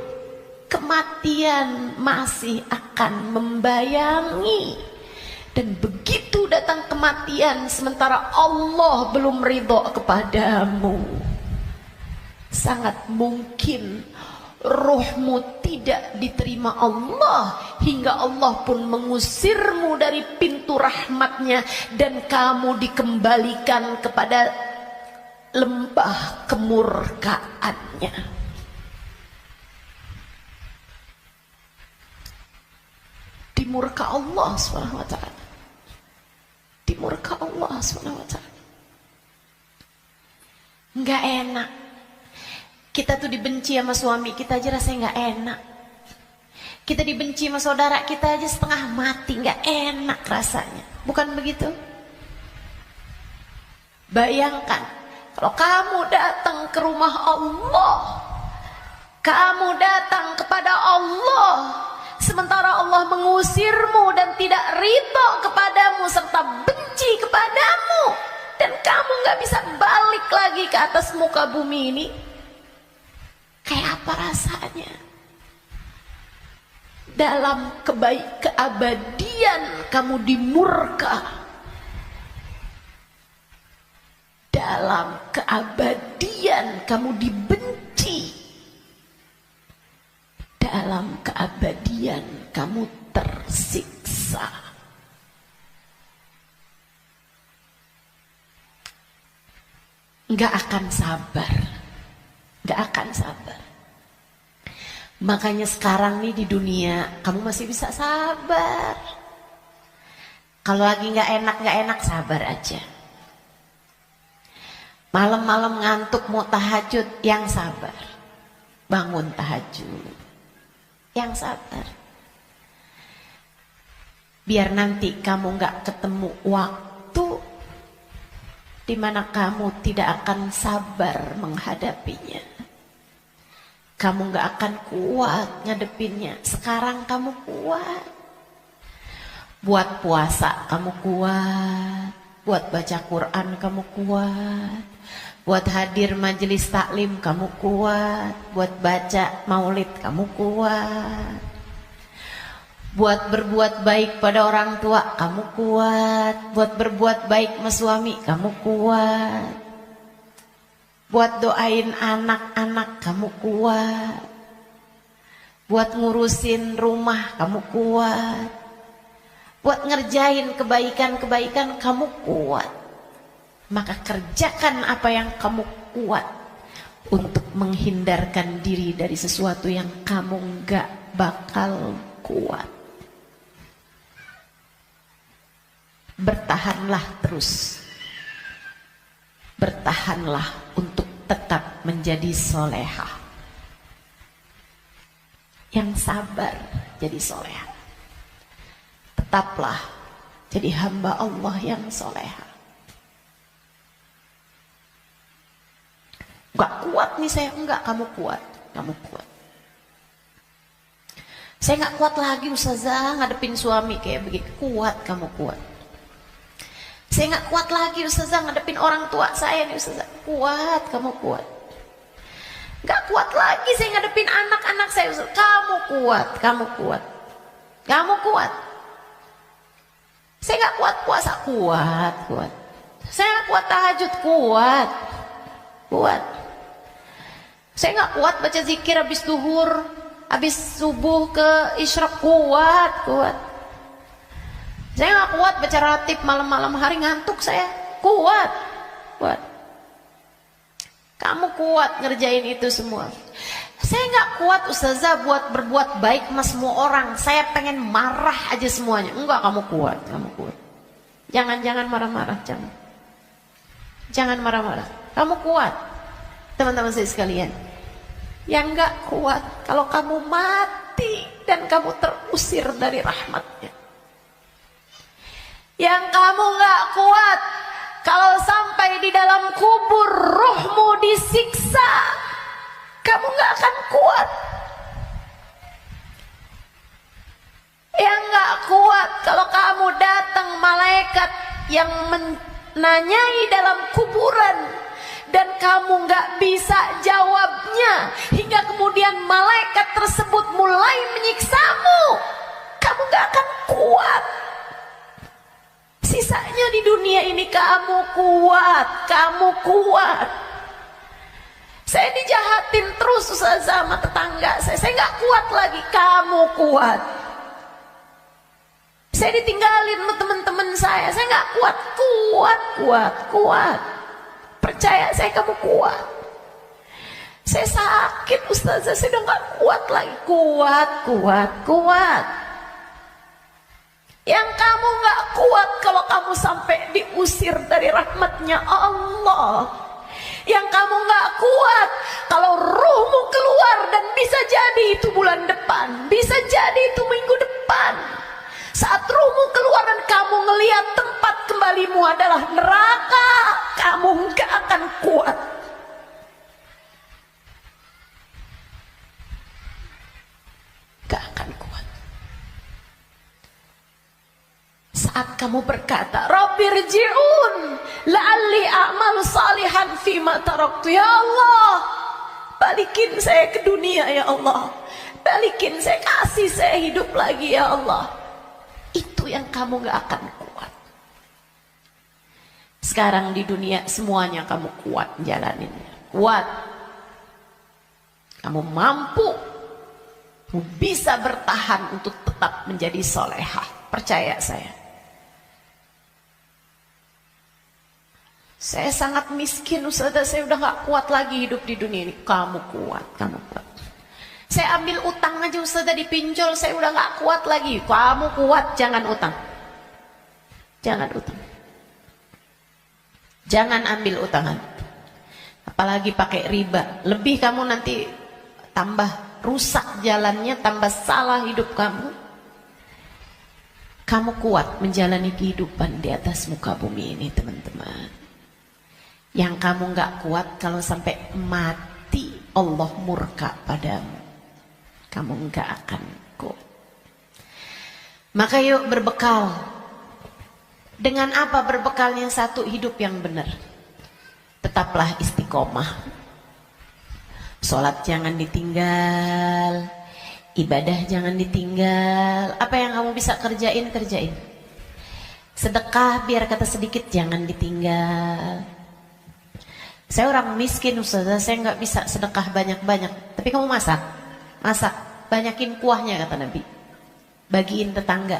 kematian masih akan membayangi. Dan begitu datang kematian sementara Allah belum ridho kepadamu, sangat mungkin ruhmu tidak diterima Allah, hingga Allah pun mengusirmu dari pintu rahmatnya, dan kamu dikembalikan kepada lembah kemurkaannya. Dimurka Allah SWT, dimurka Allah SWT. Nggak enak. Kita tuh dibenci sama suami kita aja rasanya nggak enak. Kita dibenci sama saudara kita aja setengah mati, nggak enak rasanya. Bukan begitu? Bayangkan kalau kamu datang ke rumah Allah, kamu datang kepada Allah, sementara Allah mengusirmu dan tidak ridho kepadamu serta benci kepadamu, dan kamu nggak bisa balik lagi ke atas muka bumi ini, kayak apa rasanya? Dalam keabadian kamu dimurka, dalam keabadian kamu dibenci, dalam keabadian kamu tersiksa. Nggak akan sabar, nggak akan sabar. Makanya sekarang nih di dunia kamu masih bisa sabar. Kalau lagi nggak enak sabar aja. Malam-malam ngantuk mau tahajud, yang sabar. Bangun tahajud, yang sabar. Biar nanti kamu nggak ketemu waktu di mana kamu tidak akan sabar menghadapinya. Kamu nggak akan kuat ngadepinnya. Sekarang kamu kuat. Buat puasa kamu kuat. Buat baca Quran kamu kuat. Buat hadir majelis taklim kamu kuat. Buat baca maulid kamu kuat. Buat berbuat baik pada orang tua kamu kuat. Buat berbuat baik sama suami kamu kuat. Buat doain anak-anak kamu kuat. Buat ngurusin rumah kamu kuat. Buat ngerjain kebaikan-kebaikan kamu kuat. Maka kerjakan apa yang kamu kuat untuk menghindarkan diri dari sesuatu yang kamu gak bakal kuat. Bertahanlah terus. Bertahanlah untuk tetap menjadi solehah. Yang sabar jadi solehah. Tetaplah jadi hamba Allah yang soleha. Gak kuat nih saya, enggak, kamu kuat, kamu kuat. Saya gak kuat lagi Ustazah ngadepin suami kayak begitu. Kuat, kamu kuat. Saya gak kuat lagi Ustazah ngadepin orang tua saya nih Ustazah. Kuat, kamu kuat. Gak kuat lagi saya ngadepin anak-anak saya Ustazah. Kamu kuat, kamu kuat. Kamu kuat. Saya gak kuat puasa, kuat, kuat. Saya gak kuat tahajud, kuat, kuat. Saya gak kuat baca zikir habis duhur, habis subuh ke isyraq, kuat, kuat. Saya gak kuat baca ratib malam-malam hari, ngantuk saya, kuat, kuat. Kamu kuat ngerjain itu semua. Saya gak kuat Ustazah buat berbuat baik sama semua orang. Saya pengen marah aja semuanya. Enggak, kamu kuat, kamu kuat. Jangan marah-marah, jangan. Jangan marah-marah. Kamu kuat. Teman-teman saya sekalian, yang gak kuat kalau kamu mati dan kamu terusir dari rahmatnya. Yang kamu gak kuat kalau sampai di dalam kubur rohmu disiksa, kamu gak akan kuat. Yang gak kuat kalau kamu datang malaikat yang menanyai dalam kuburan dan kamu gak bisa jawabnya, hingga kemudian malaikat tersebut mulai menyiksamu, kamu gak akan kuat. Sisanya di dunia ini kamu kuat, kamu kuat. Saya dijahatin terus sama tetangga saya gak kuat lagi, kamu kuat. Saya ditinggalin sama teman-teman saya gak kuat, kuat, kuat, kuat. Percaya saya, kamu kuat. Saya sakit Ustazah, saya udah gak kuat lagi, kuat, kuat, kuat. Yang kamu gak kuat kalau kamu sampai diusir dari rahmatnya Allah. Yang kamu gak kuat kalau ruhmu keluar, dan bisa jadi itu bulan depan, bisa jadi itu minggu depan. Saat ruhmu keluar dan kamu ngelihat tempat kembalimu adalah neraka, kamu gak akan kuat. Gak akan kuat. Saat kamu berkata, Rabbirji'un la'alli a'malu salihan fima taraktu. Ya Allah, balikin saya ke dunia ya Allah. Balikin saya, kasih saya hidup lagi ya Allah. Itu yang kamu gak akan kuat. Sekarang di dunia semuanya kamu kuat jalaninnya. Kuat. Kamu mampu. Kamu bisa bertahan untuk tetap menjadi solehah. Percaya saya. Saya sangat miskin Ustazah, saya udah gak kuat lagi hidup di dunia ini. Kamu kuat, kamu kuat. Saya ambil utang aja Ustazah, dipinjol, saya udah gak kuat lagi. Kamu kuat, jangan utang. Jangan utang. Jangan ambil utangan. Apalagi pakai riba. Lebih kamu nanti tambah rusak jalannya, tambah salah hidup kamu. Kamu kuat menjalani kehidupan di atas muka bumi ini teman-teman. Yang kamu gak kuat kalau sampai mati Allah murka padamu. Kamu gak akan kuat. Maka yuk berbekal. Dengan apa berbekalnya? Satu, hidup yang benar. Tetaplah istiqomah. Sholat jangan ditinggal. Ibadah jangan ditinggal. Apa yang kamu bisa kerjain, kerjain. Sedekah biar kata sedikit jangan ditinggal. Saya orang miskin Ustazah, saya nggak bisa sedekah banyak-banyak. Tapi kamu masak. Masak, banyakin kuahnya kata Nabi. Bagiin tetangga.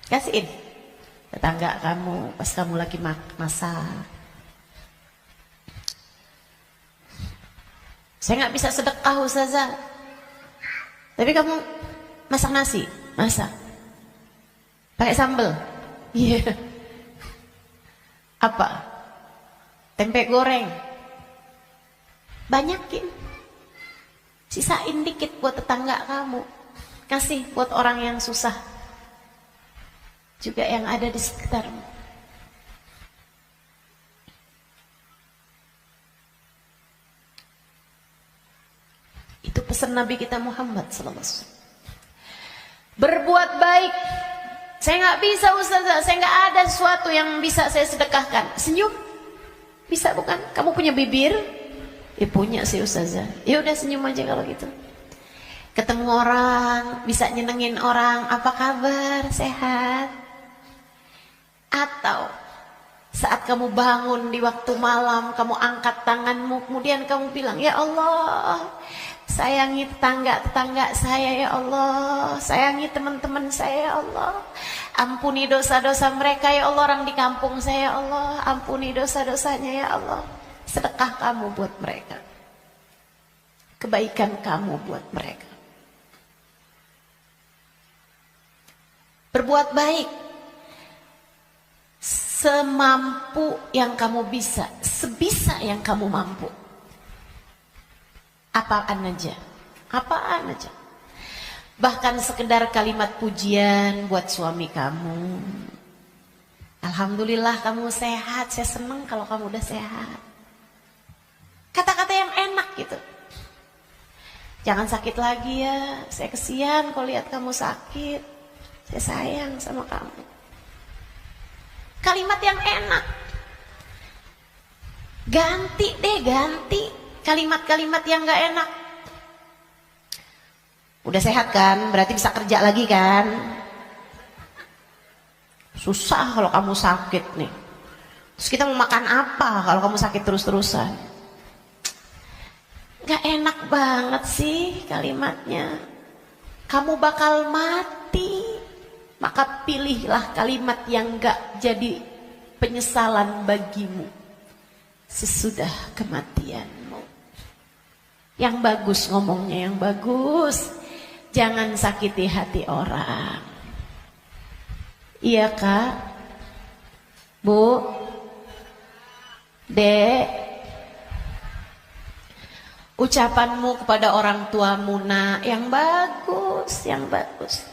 Kasihin tetangga kamu pas kamu lagi masak. Saya nggak bisa sedekah Ustazah. Tapi kamu masak nasi, masak. Pakai sambal. Iya. Yeah. Apa? Tempe goreng. Banyakin. Sisain dikit buat tetangga kamu. Kasih buat orang yang susah. juga yang ada di sekitarmu. Itu pesan Nabi kita Muhammad SAW. Berbuat baik. Saya nggak bisa Ustazah, saya nggak ada sesuatu yang bisa saya sedekahkan. Senyum, bisa bukan? Kamu punya bibir? Ya punya sih Ustazah. Ya udah senyum aja kalau gitu. Ketemu orang, bisa nyenengin orang, apa kabar? Sehat? Atau saat kamu bangun di waktu malam, kamu angkat tanganmu, kemudian kamu bilang, ya Allah, sayangi tetangga-tetangga saya ya Allah, sayangi teman-teman saya ya Allah, ampuni dosa-dosa mereka ya Allah, orang di kampung saya ya Allah, ampuni dosa-dosanya ya Allah. Sedekah kamu buat mereka, kebaikan kamu buat mereka. Berbuat baik semampu yang kamu bisa, sebisa yang kamu mampu. Apaan aja. Bahkan sekedar kalimat pujian buat suami kamu. Alhamdulillah kamu sehat, saya senang kalau kamu udah sehat. Kata-kata yang enak gitu. Jangan sakit lagi ya, saya kesian kalau lihat kamu sakit. Saya sayang sama kamu. Kalimat yang enak. Ganti kalimat-kalimat yang gak enak. Udah sehat kan, berarti bisa kerja lagi kan. Susah kalau kamu sakit nih. Terus kita mau makan apa kalau kamu sakit terus-terusan? Gak enak banget sih kalimatnya. Kamu bakal mati, maka pilihlah kalimat yang gak jadi penyesalan bagimu sesudah kematianmu. Yang bagus ngomongnya, yang bagus. Jangan sakiti hati orang. Iya Kak? Bu? Dek? Ucapanmu kepada orang tuamu nak, yang bagus, yang bagus.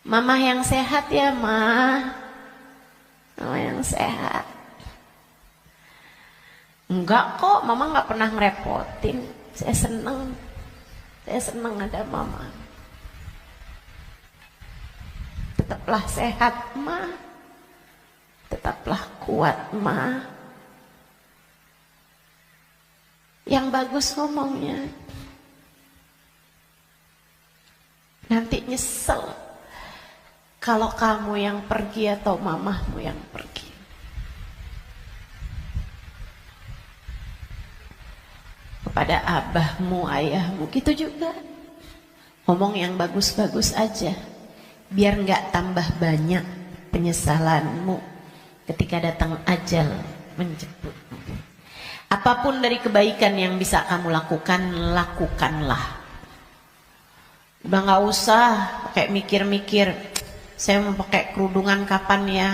Mama yang sehat ya Ma. Mama yang sehat. Enggak kok, mama nggak pernah ngerepotin. Saya senang ada mama. Tetaplah sehat Ma, tetaplah kuat Ma. Yang bagus ngomongnya. Nanti nyesel kalau kamu yang pergi atau mamahmu yang pergi. Kepada abahmu, ayahmu, gitu juga. Ngomong yang bagus-bagus aja, biar nggak tambah banyak penyesalanmu ketika datang ajal menjemput. Apapun dari kebaikan yang bisa kamu lakukan, lakukanlah. Udah nggak usah pakai mikir-mikir, saya mau pakai kerudungan kapan ya?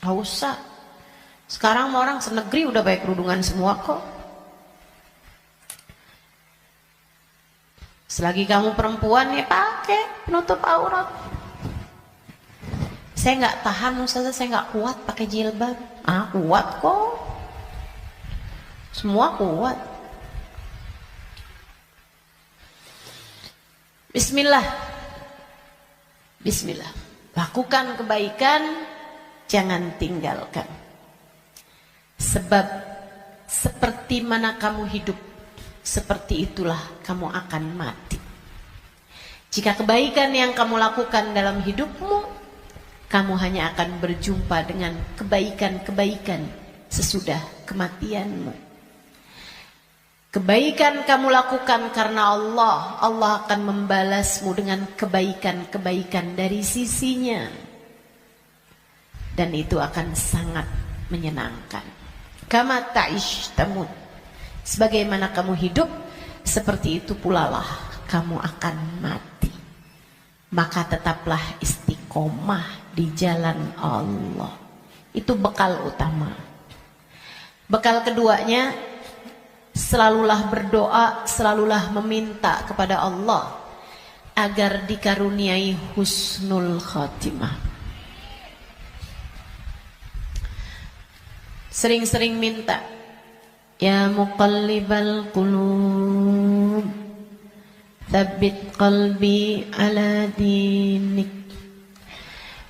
Nggak usah. Sekarang orang senegeri udah pakai kerudungan semua kok. Selagi kamu perempuan ya pakai penutup aurat. Saya nggak tahan Ustazah, saya nggak kuat pakai jilbab. Kuat kok. Semua kuat. Bismillah. Bismillah. Lakukan kebaikan, jangan tinggalkan. Sebab seperti mana kamu hidup, seperti itulah kamu akan mati. Jika kebaikan yang kamu lakukan dalam hidupmu, kamu hanya akan berjumpa dengan kebaikan-kebaikan sesudah kematianmu. Kebaikan kamu lakukan karena Allah, Allah akan membalasmu dengan kebaikan-kebaikan dari sisinya. Dan itu akan sangat menyenangkan. Kama ta'ish tamut. Sebagaimana kamu hidup, seperti itu pula lah kamu akan mati. Maka tetaplah istiqomah di jalan Allah. Itu bekal utama. Bekal keduanya, selalulah berdoa, selalulah meminta kepada Allah agar dikaruniai husnul khatimah. Sering-sering minta, ya muqallibal qulub, tsabbit qalbi ala dinik.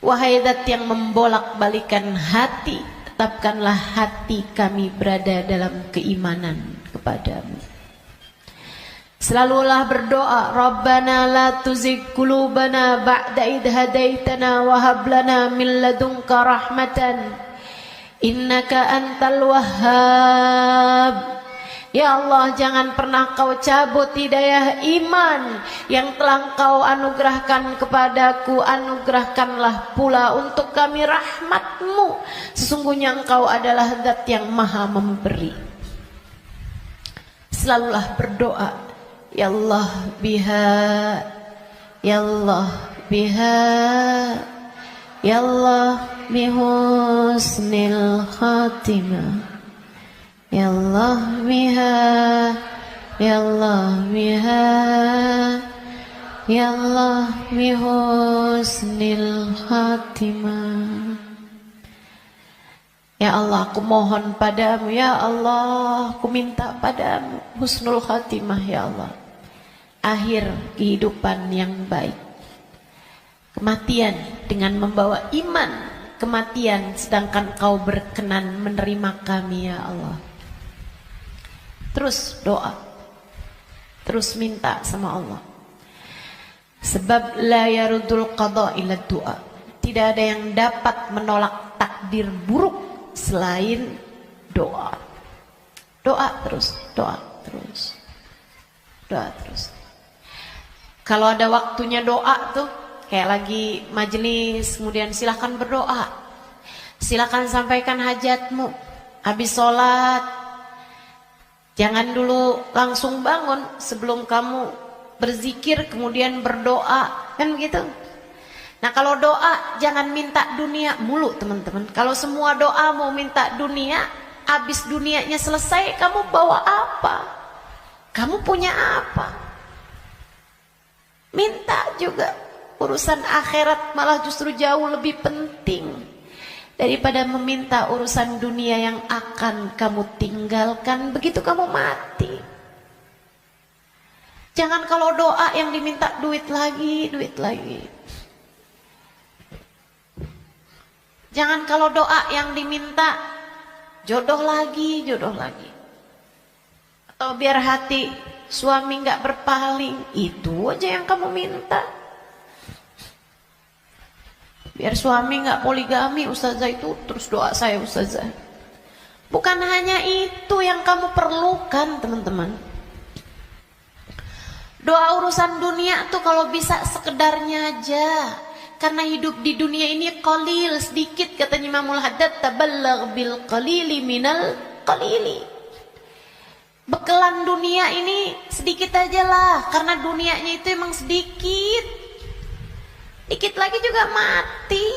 Wahai zat yang membolak-balikan hati, tetapkanlah hati kami berada dalam keimanan kepadamu. Selalulah berdoa, Rabbana la tuzigh qulubana ba'da idh hadaitana wa hab lana min ladunka rahmatan innaka antal wahhab. Ya Allah, jangan pernah kau cabut hidayah iman yang telah kau anugerahkan kepadaku. Anugerahkanlah pula untuk kami rahmatmu. Sesungguhnya engkau adalah zat yang maha memberi. Selalulah berdoa, ya Allah biha, ya Allah biha, ya Allah bihusnil khatimah. Ya Allah biha, ya Allah biha, ya Allah bihusnil khatimah. Ya Allah, aku mohon padamu, ya Allah, aku minta padamu husnul khatimah, ya Allah. Akhir kehidupan yang baik. Kematian dengan membawa iman, kematian sedangkan kau berkenan menerima kami, ya Allah. Terus doa, terus minta sama Allah. Sebab la yarudul qada illa doa. Tidak ada yang dapat menolak takdir buruk selain doa. Doa terus, doa terus, doa terus. Kalau ada waktunya doa tuh, kayak lagi majelis, kemudian silahkan berdoa, silahkan sampaikan hajatmu. Habis sholat, jangan dulu langsung bangun, sebelum kamu berzikir kemudian berdoa, kan begitu. Nah kalau doa jangan minta dunia mulu teman-teman. Kalau semua doa mau minta dunia, habis dunianya selesai kamu bawa apa? Kamu punya apa? Minta juga. Urusan akhirat malah justru jauh lebih penting daripada meminta urusan dunia yang akan kamu tinggalkan begitu kamu mati. Jangan kalau doa yang diminta duit lagi, duit lagi. Jangan kalau doa yang diminta jodoh lagi, jodoh lagi. Atau biar hati suami nggak berpaling, itu aja yang kamu minta. Biar suami nggak poligami, ustazah, itu terus doa saya ustazah. Bukan hanya itu yang kamu perlukan teman-teman. Doa urusan dunia tuh kalau bisa sekedarnya aja. Karena hidup di dunia ini qalil, sedikit, katanya Imamul Haddad, tabalagh bil qalili minal qalili. Bekelan dunia ini sedikit aja lah, karena dunianya itu emang sedikit. Dikit lagi juga mati.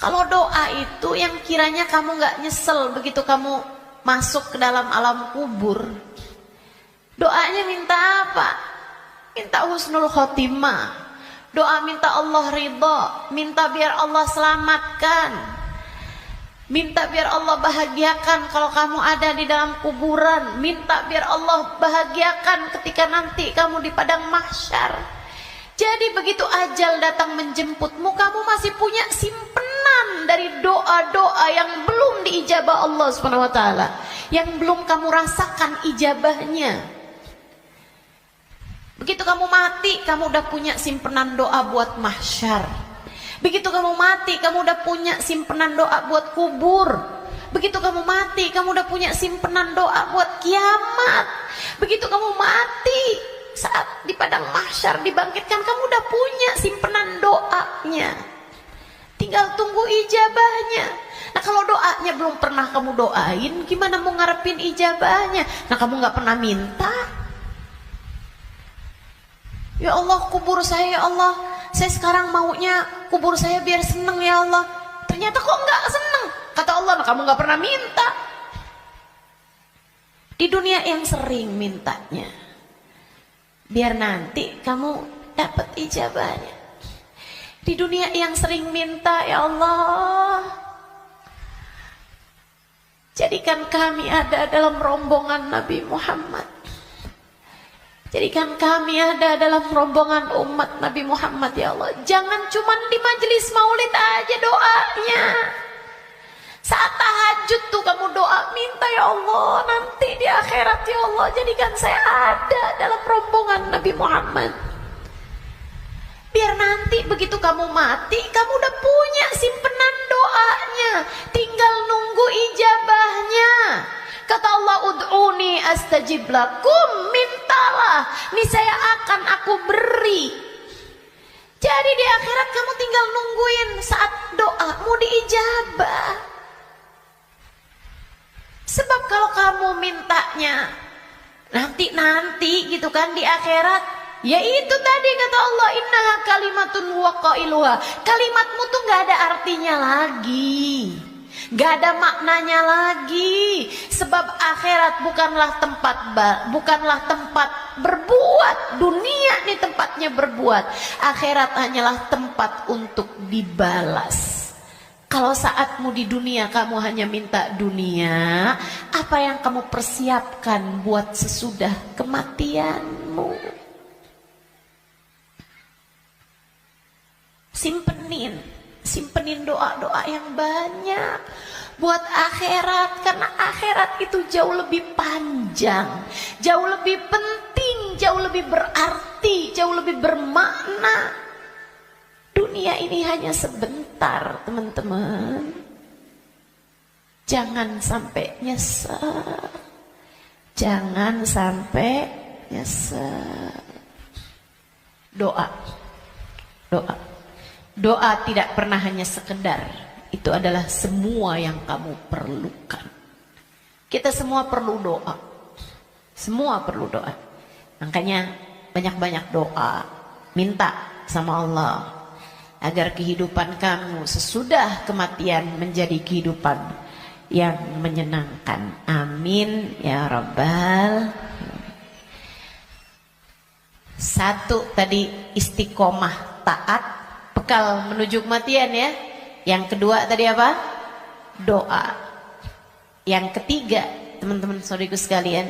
Kalau doa itu yang kiranya kamu gak nyesel begitu kamu masuk ke dalam alam kubur. Doanya minta apa? Minta husnul khotimah. Doa minta Allah ridha, minta biar Allah selamatkan, minta biar Allah bahagiakan kalau kamu ada di dalam kuburan, minta biar Allah bahagiakan ketika nanti kamu di padang mahsyar. Jadi begitu ajal datang menjemputmu, kamu masih punya simpenan dari doa-doa yang belum diijabah Allah SWT, yang belum kamu rasakan ijabahnya. Begitu kamu mati, kamu udah punya simpenan doa buat mahsyar. Begitu kamu mati, kamu udah punya simpenan doa buat kubur. Begitu kamu mati, kamu udah punya simpenan doa buat kiamat. Begitu kamu mati, saat di padang mahsyar dibangkitkan, kamu udah punya simpenan doanya. Tinggal tunggu ijabahnya. Nah kalau doanya belum pernah kamu doain, gimana mau ngarepin ijabahnya? Nah kamu gak pernah minta. Ya Allah, kubur saya, ya Allah, saya sekarang maunya kubur saya biar seneng, ya Allah. Ternyata kok gak seneng. Kata Allah, nah kamu gak pernah minta. Di dunia yang sering mintanya, biar nanti kamu dapat ijabahnya. Di dunia yang sering minta, ya Allah, jadikan kami ada dalam rombongan Nabi Muhammad. Jadikan kami ada dalam rombongan umat Nabi Muhammad, ya Allah. Jangan cuma di majelis maulid aja doanya. Saat tahajud tuh kamu doa, minta ya Allah, nanti di akhirat ya Allah, jadikan saya ada dalam rombongan Nabi Muhammad. Biar nanti begitu kamu mati, kamu udah punya simpenan doanya, tinggal nunggu ijabahnya. Kata Allah, ud'uni astajib lakum, mintalah, niscaya akan aku beri. Jadi di akhirat kamu tinggal nungguin saat doamu diijabah. Sebab kalau kamu mintanya nanti gitu kan di akhirat, ya itu tadi kata Allah, innaha kalimatun wa qailuha. Kalimatmu tuh gak ada artinya lagi, gak ada maknanya lagi. Sebab akhirat bukanlah tempat berbuat. Dunia nih tempatnya berbuat. Akhirat hanyalah tempat untuk dibalas. Kalau saatmu di dunia kamu hanya minta dunia, apa yang kamu persiapkan buat sesudah kematianmu? Simpenin doa-doa yang banyak buat akhirat, karena akhirat itu jauh lebih panjang, jauh lebih penting, jauh lebih berarti, jauh lebih bermakna. Dunia ini hanya sebentar, teman-teman. Jangan sampai nyesel. Jangan sampai nyesel. Doa. Doa tidak pernah hanya sekedar. Itu adalah semua yang kamu perlukan. Kita semua perlu doa. Semua perlu doa. Makanya banyak-banyak doa. Minta sama Allah agar kehidupan kamu sesudah kematian menjadi kehidupan yang menyenangkan. Amin ya Rabbal. Satu tadi istiqomah taat, bekal menuju kematian ya. Yang kedua tadi apa? Doa. Yang ketiga, teman-teman saudaraku sekalian,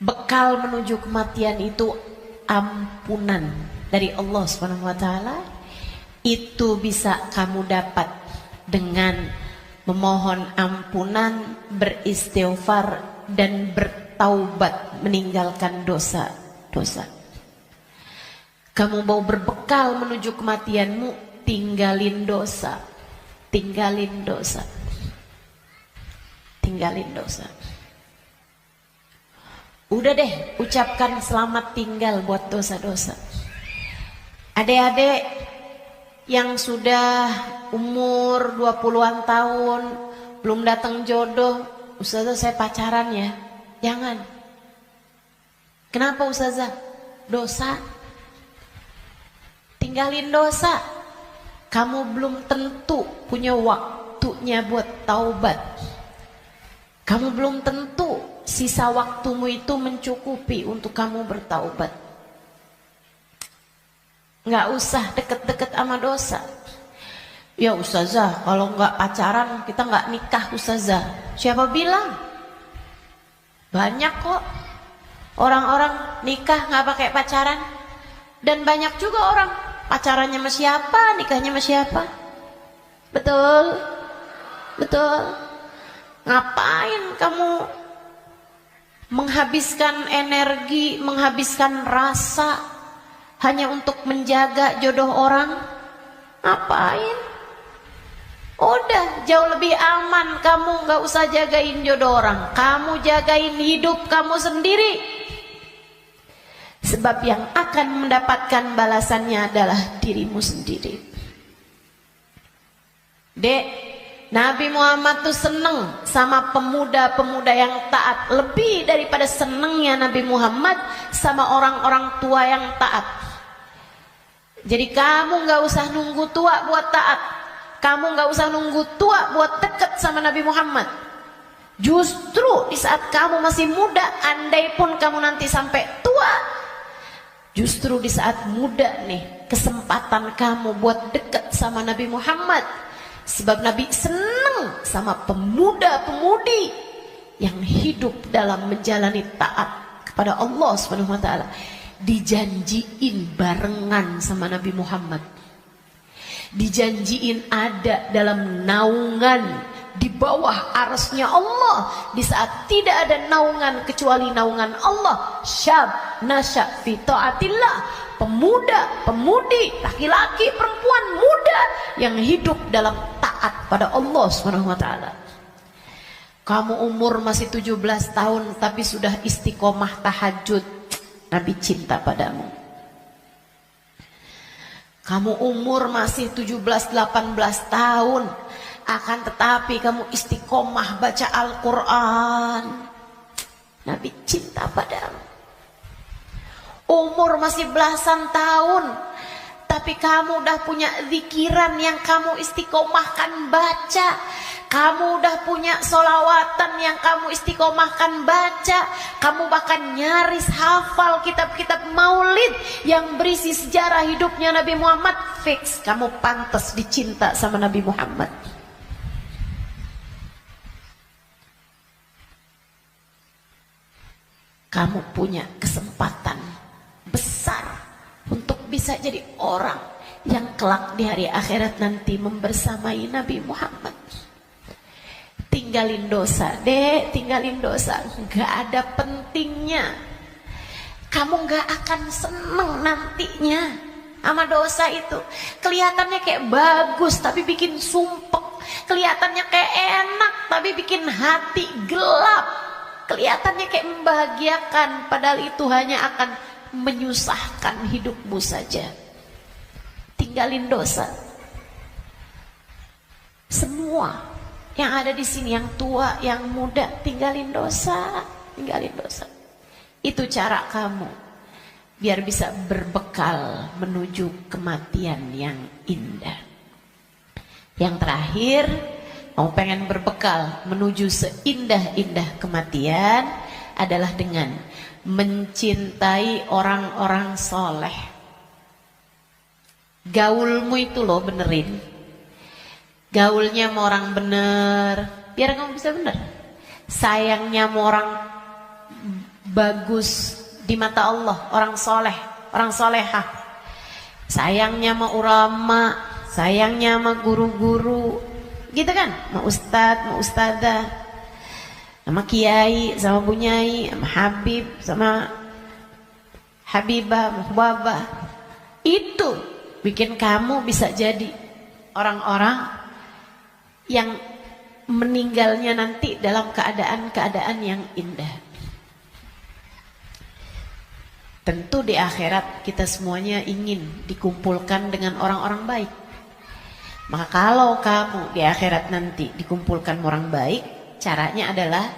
bekal menuju kematian itu ampunan dari Allah Subhanahu wa taala. Itu bisa kamu dapat dengan memohon ampunan, beristighfar dan bertaubat, meninggalkan dosa-dosa. Kamu mau berbekal menuju kematianmu, tinggalin dosa. Tinggalin dosa. Tinggalin dosa. Udah deh, ucapkan selamat tinggal buat dosa-dosa. Adik-adik yang sudah umur 20-an tahun, belum datang jodoh, Ustazah saya pacaran ya. Jangan. Kenapa Ustazah? Dosa. Tinggalin dosa. Kamu belum tentu punya waktunya buat taubat. Kamu belum tentu sisa waktumu itu mencukupi untuk kamu bertaubat. Nggak usah deket-deket sama dosa. Ya Ustazah, kalau nggak pacaran kita nggak nikah Ustazah. Siapa bilang? Banyak kok orang-orang nikah nggak pakai pacaran. Dan banyak juga orang pacarannya sama siapa, nikahnya sama siapa. Betul? Betul? Ngapain kamu menghabiskan energi, menghabiskan rasa hanya untuk menjaga jodoh orang? Ngapain? Udah jauh lebih aman kamu gak usah jagain jodoh orang. Kamu jagain hidup kamu sendiri. Sebab yang akan mendapatkan balasannya adalah dirimu sendiri. Dek, Nabi Muhammad tuh seneng sama pemuda-pemuda yang taat. Lebih daripada senengnya Nabi Muhammad sama orang-orang tua yang taat. Jadi kamu gak usah nunggu tua buat taat. Kamu gak usah nunggu tua buat deket sama Nabi Muhammad. Justru di saat kamu masih muda, andai pun kamu nanti sampai tua, justru di saat muda nih, kesempatan kamu buat dekat sama Nabi Muhammad. Sebab Nabi senang sama pemuda-pemudi yang hidup dalam menjalani taat kepada Allah Subhanahu wa taala. Dijanjiin barengan sama Nabi Muhammad. Dijanjiin ada dalam naungan di bawah arasnya Allah di saat tidak ada naungan kecuali naungan Allah. Syab nasya fi taatillah, pemuda, pemudi, laki-laki, perempuan, muda yang hidup dalam taat pada Allah Subhanahu wa taala. Kamu umur masih 17 tahun tapi sudah istiqomah tahajud, Nabi cinta padamu. Kamu umur masih 17-18 tahun, akan tetapi kamu istiqomah baca Al-Quran, Nabi cinta padamu. Umur masih belasan tahun, tapi kamu udah punya zikiran yang kamu istiqomahkan baca. Kamu udah punya solawatan yang kamu istiqomahkan baca. Kamu bahkan nyaris hafal kitab-kitab maulid yang berisi sejarah hidupnya Nabi Muhammad. Fix, kamu pantas dicinta sama Nabi Muhammad. Kamu punya kesempatan besar untuk bisa jadi orang yang kelak di hari akhirat nanti membersamai Nabi Muhammad. Tinggalin dosa, dek, tinggalin dosa. Gak ada pentingnya. Kamu gak akan seneng nantinya sama dosa itu. Kelihatannya kayak bagus tapi bikin sumpek. Kelihatannya kayak enak tapi bikin hati gelap. Kelihatannya kayak membahagiakan, padahal itu hanya akan menyusahkan hidupmu saja. Tinggalin dosa. Semua yang ada di sini, yang tua, yang muda, tinggalin dosa, tinggalin dosa. Itu cara kamu biar bisa berbekal menuju kematian yang indah. Yang terakhir, kamu pengen berbekal menuju seindah-indah kematian adalah dengan mencintai orang-orang soleh. Gaulmu itu loh benerin. Gaulnya sama orang bener, biar kamu bisa bener. Sayangnya sama orang bagus di mata Allah, orang soleh, orang solehah. Sayangnya sama ulama, sayangnya sama guru-guru, gitu kan? Sama ustadz, sama ustadzah, sama kiai, sama bunyai, sama habib, sama habibah, muhbabah. Itu bikin kamu bisa jadi orang-orang yang meninggalnya nanti dalam keadaan-keadaan yang indah. Tentu di akhirat kita semuanya ingin dikumpulkan dengan orang-orang baik. Maka kalau kamu di akhirat nanti dikumpulkan orang baik, caranya adalah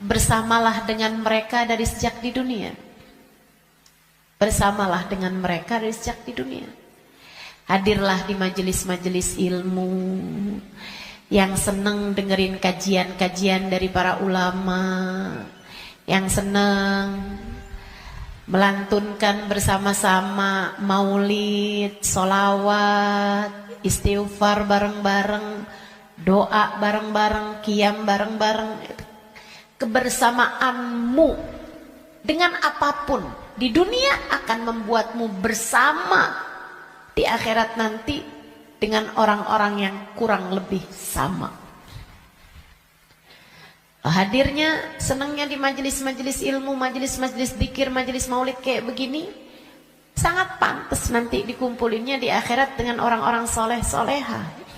bersamalah dengan mereka dari sejak di dunia. Bersamalah dengan mereka dari sejak di dunia. Hadirlah di majelis-majelis ilmu, yang seneng dengerin kajian-kajian dari para ulama, yang seneng melantunkan bersama-sama maulid, solawat, istighfar bareng-bareng, doa bareng-bareng, qiyam bareng-bareng. Kebersamaanmu dengan apapun di dunia akan membuatmu bersama di akhirat nanti dengan orang-orang yang kurang lebih sama. Hadirnya, senangnya di majelis-majelis ilmu, majelis-majelis dzikir, majelis maulid kayak begini, sangat pantas nanti dikumpulinnya di akhirat dengan orang-orang soleh-soleha.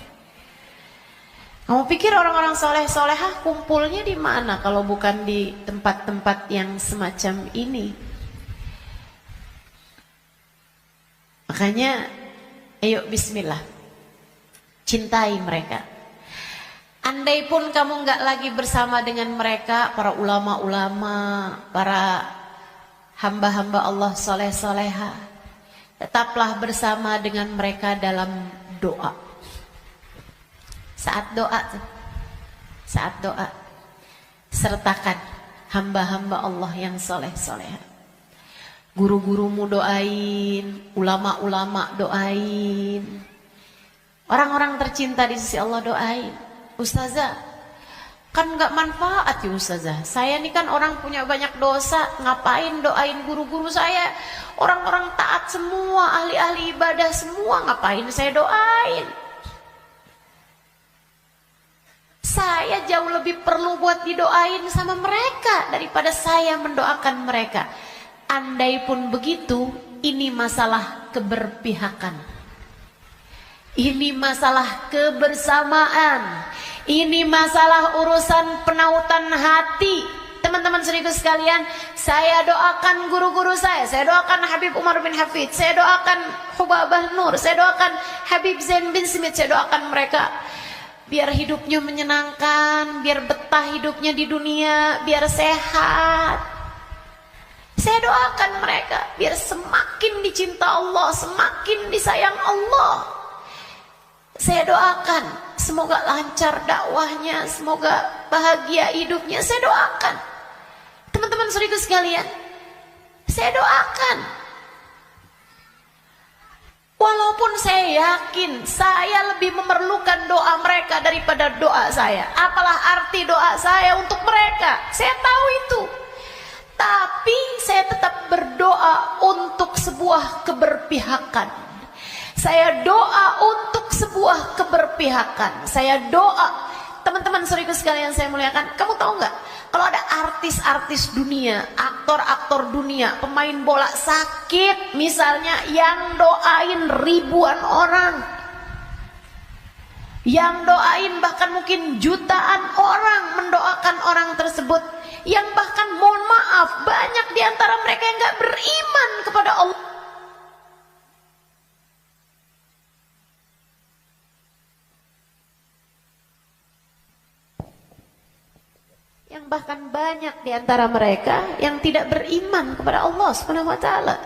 Kamu pikir orang-orang soleh-soleha kumpulnya di mana kalau bukan di tempat-tempat yang semacam ini? Makanya, ayo bismillah, cintai mereka. Andai pun kamu nggak lagi bersama dengan mereka, para ulama-ulama, para hamba-hamba Allah soleh-soleha, tetaplah bersama dengan mereka dalam doa. Saat doa, sertakan hamba-hamba Allah yang soleh-soleha. Guru-gurumu doain, ulama-ulama doain, orang-orang tercinta di sisi Allah doain. Ustazah, kan gak manfaat ya Ustazah, saya ini kan orang punya banyak dosa, ngapain doain guru-guru saya, orang-orang taat semua, ahli-ahli ibadah semua, ngapain saya doain? Saya jauh lebih perlu buat didoain sama mereka daripada saya mendoakan mereka. Andai pun begitu, ini masalah keberpihakan, ini masalah kebersamaan, ini masalah urusan penautan hati. Teman-teman serius sekalian, saya doakan guru-guru saya doakan Habib Umar bin Hafid, saya doakan Hubabah Nur, saya doakan Habib Zain bin Smith, saya doakan mereka biar hidupnya menyenangkan, biar betah hidupnya di dunia, biar sehat. Saya doakan mereka biar semakin dicinta Allah, semakin disayang Allah. Saya doakan semoga lancar dakwahnya, semoga bahagia hidupnya. Saya doakan. Teman-teman saudaraku sekalian, saya doakan. Walaupun saya yakin saya lebih memerlukan doa mereka daripada doa saya. Apalah arti doa saya untuk mereka? Saya tahu itu. Tapi saya tetap berdoa untuk sebuah keberpihakan. Saya doa untuk sebuah keberpihakan. Saya doa. Teman-teman saudaraku sekalian saya muliakan, kamu tahu nggak? Kalau ada artis-artis dunia, aktor-aktor dunia, pemain bola sakit misalnya, yang doain ribuan orang, yang doain bahkan mungkin jutaan orang mendoakan orang tersebut, yang bahkan mohon maaf banyak diantara mereka yang nggak beriman kepada Allah. Yang bahkan banyak di antara mereka yang tidak beriman kepada Allah Subhanahu wa taala.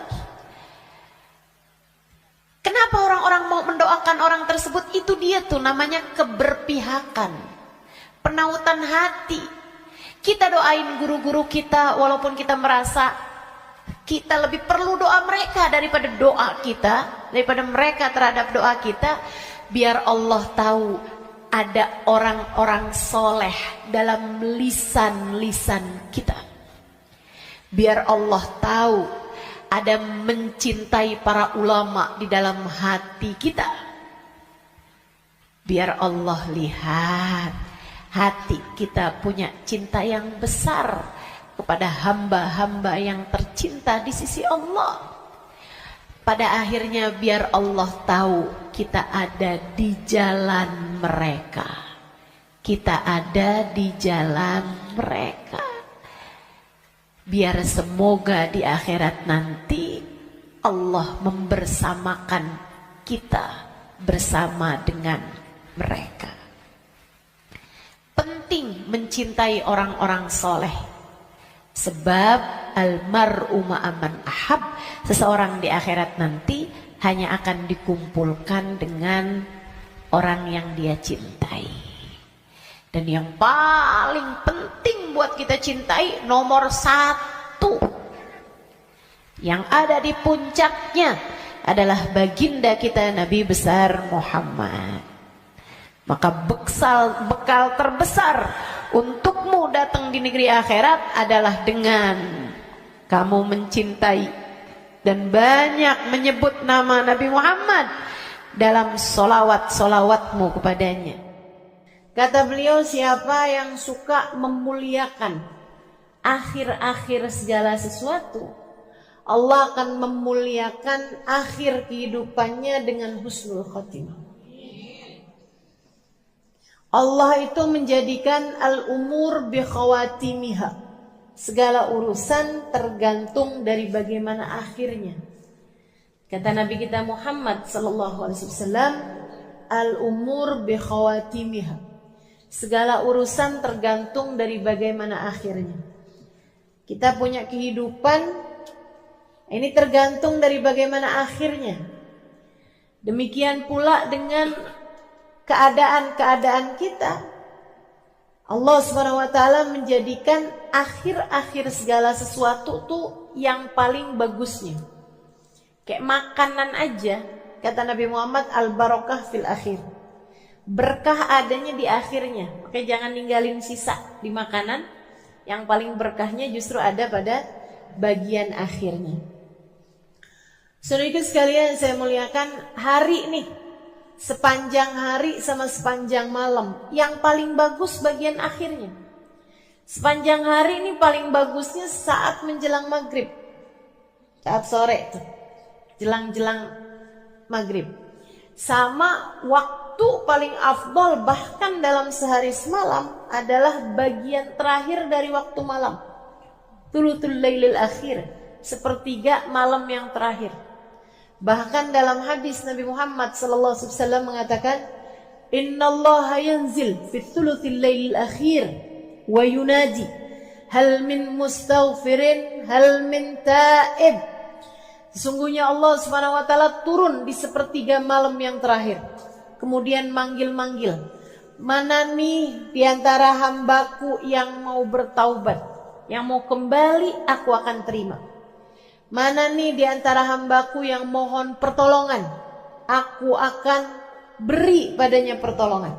Kenapa orang-orang mau mendoakan orang tersebut? Itu dia tuh namanya keberpihakan, penautan hati. Kita doain guru-guru kita walaupun kita merasa kita lebih perlu doa mereka daripada doa kita, daripada mereka terhadap doa kita, biar Allah tahu ada orang-orang soleh dalam lisan-lisan kita. Biar Allah tahu ada mencintai para ulama di dalam hati kita. Biar Allah lihat hati kita punya cinta yang besar kepada hamba-hamba yang tercinta di sisi Allah. Pada akhirnya biar Allah tahu kita ada di jalan mereka. Kita ada di jalan mereka. Biar semoga di akhirat nanti Allah membersamakan kita bersama dengan mereka. Penting mencintai orang-orang soleh. Sebab almar'u ma'aman ahab, seseorang di akhirat nanti hanya akan dikumpulkan dengan orang yang dia cintai. Dan yang paling penting buat kita cintai, nomor satu, yang ada di puncaknya adalah baginda kita Nabi besar Muhammad. Maka bekal terbesar untukmu datang di negeri akhirat adalah dengan kamu mencintai dan banyak menyebut nama Nabi Muhammad dalam solawat-solawatmu kepadanya. Kata beliau, siapa yang suka memuliakan akhir-akhir segala sesuatu, Allah akan memuliakan akhir kehidupannya dengan husnul khotimah. Allah itu menjadikan al-umur bi khawatimiha. Segala urusan tergantung dari bagaimana akhirnya. Kata Nabi kita Muhammad sallallahu alaihi wasallam, al-umur bi khawatimiha. Segala urusan tergantung dari bagaimana akhirnya. Kita punya kehidupan, ini tergantung dari bagaimana akhirnya. Demikian pula dengan keadaan-keadaan kita. Allah SWT menjadikan akhir-akhir segala sesuatu tuh yang paling bagusnya. Kayak makanan aja, kata Nabi Muhammad, al-barakah fil akhir. Berkah adanya di akhirnya. Makanya jangan ninggalin sisa di makanan. Yang paling berkahnya justru ada pada bagian akhirnya. Saudara sekalian, saya muliakan, hari nih, sepanjang hari sama sepanjang malam, yang paling bagus bagian akhirnya. Sepanjang hari ini paling bagusnya saat menjelang maghrib, saat sore tuh, jelang-jelang maghrib. Sama waktu paling afdol bahkan dalam sehari semalam adalah bagian terakhir dari waktu malam, thuluthul lailil akhir, sepertiga malam yang terakhir. Bahkan dalam hadis Nabi Muhammad SAW mengatakan, Innallaha yanzil fi thuluthil lailil akhir wa yunadi hal min mustaghfirin hal min taib. Sesungguhnya Allah SWT turun di sepertiga malam yang terakhir, kemudian manggil-manggil, mana nih di antara hambaku yang mau bertaubat, yang mau kembali, aku akan terima. Mana nih di antara hambaku yang mohon pertolongan, aku akan beri padanya pertolongan.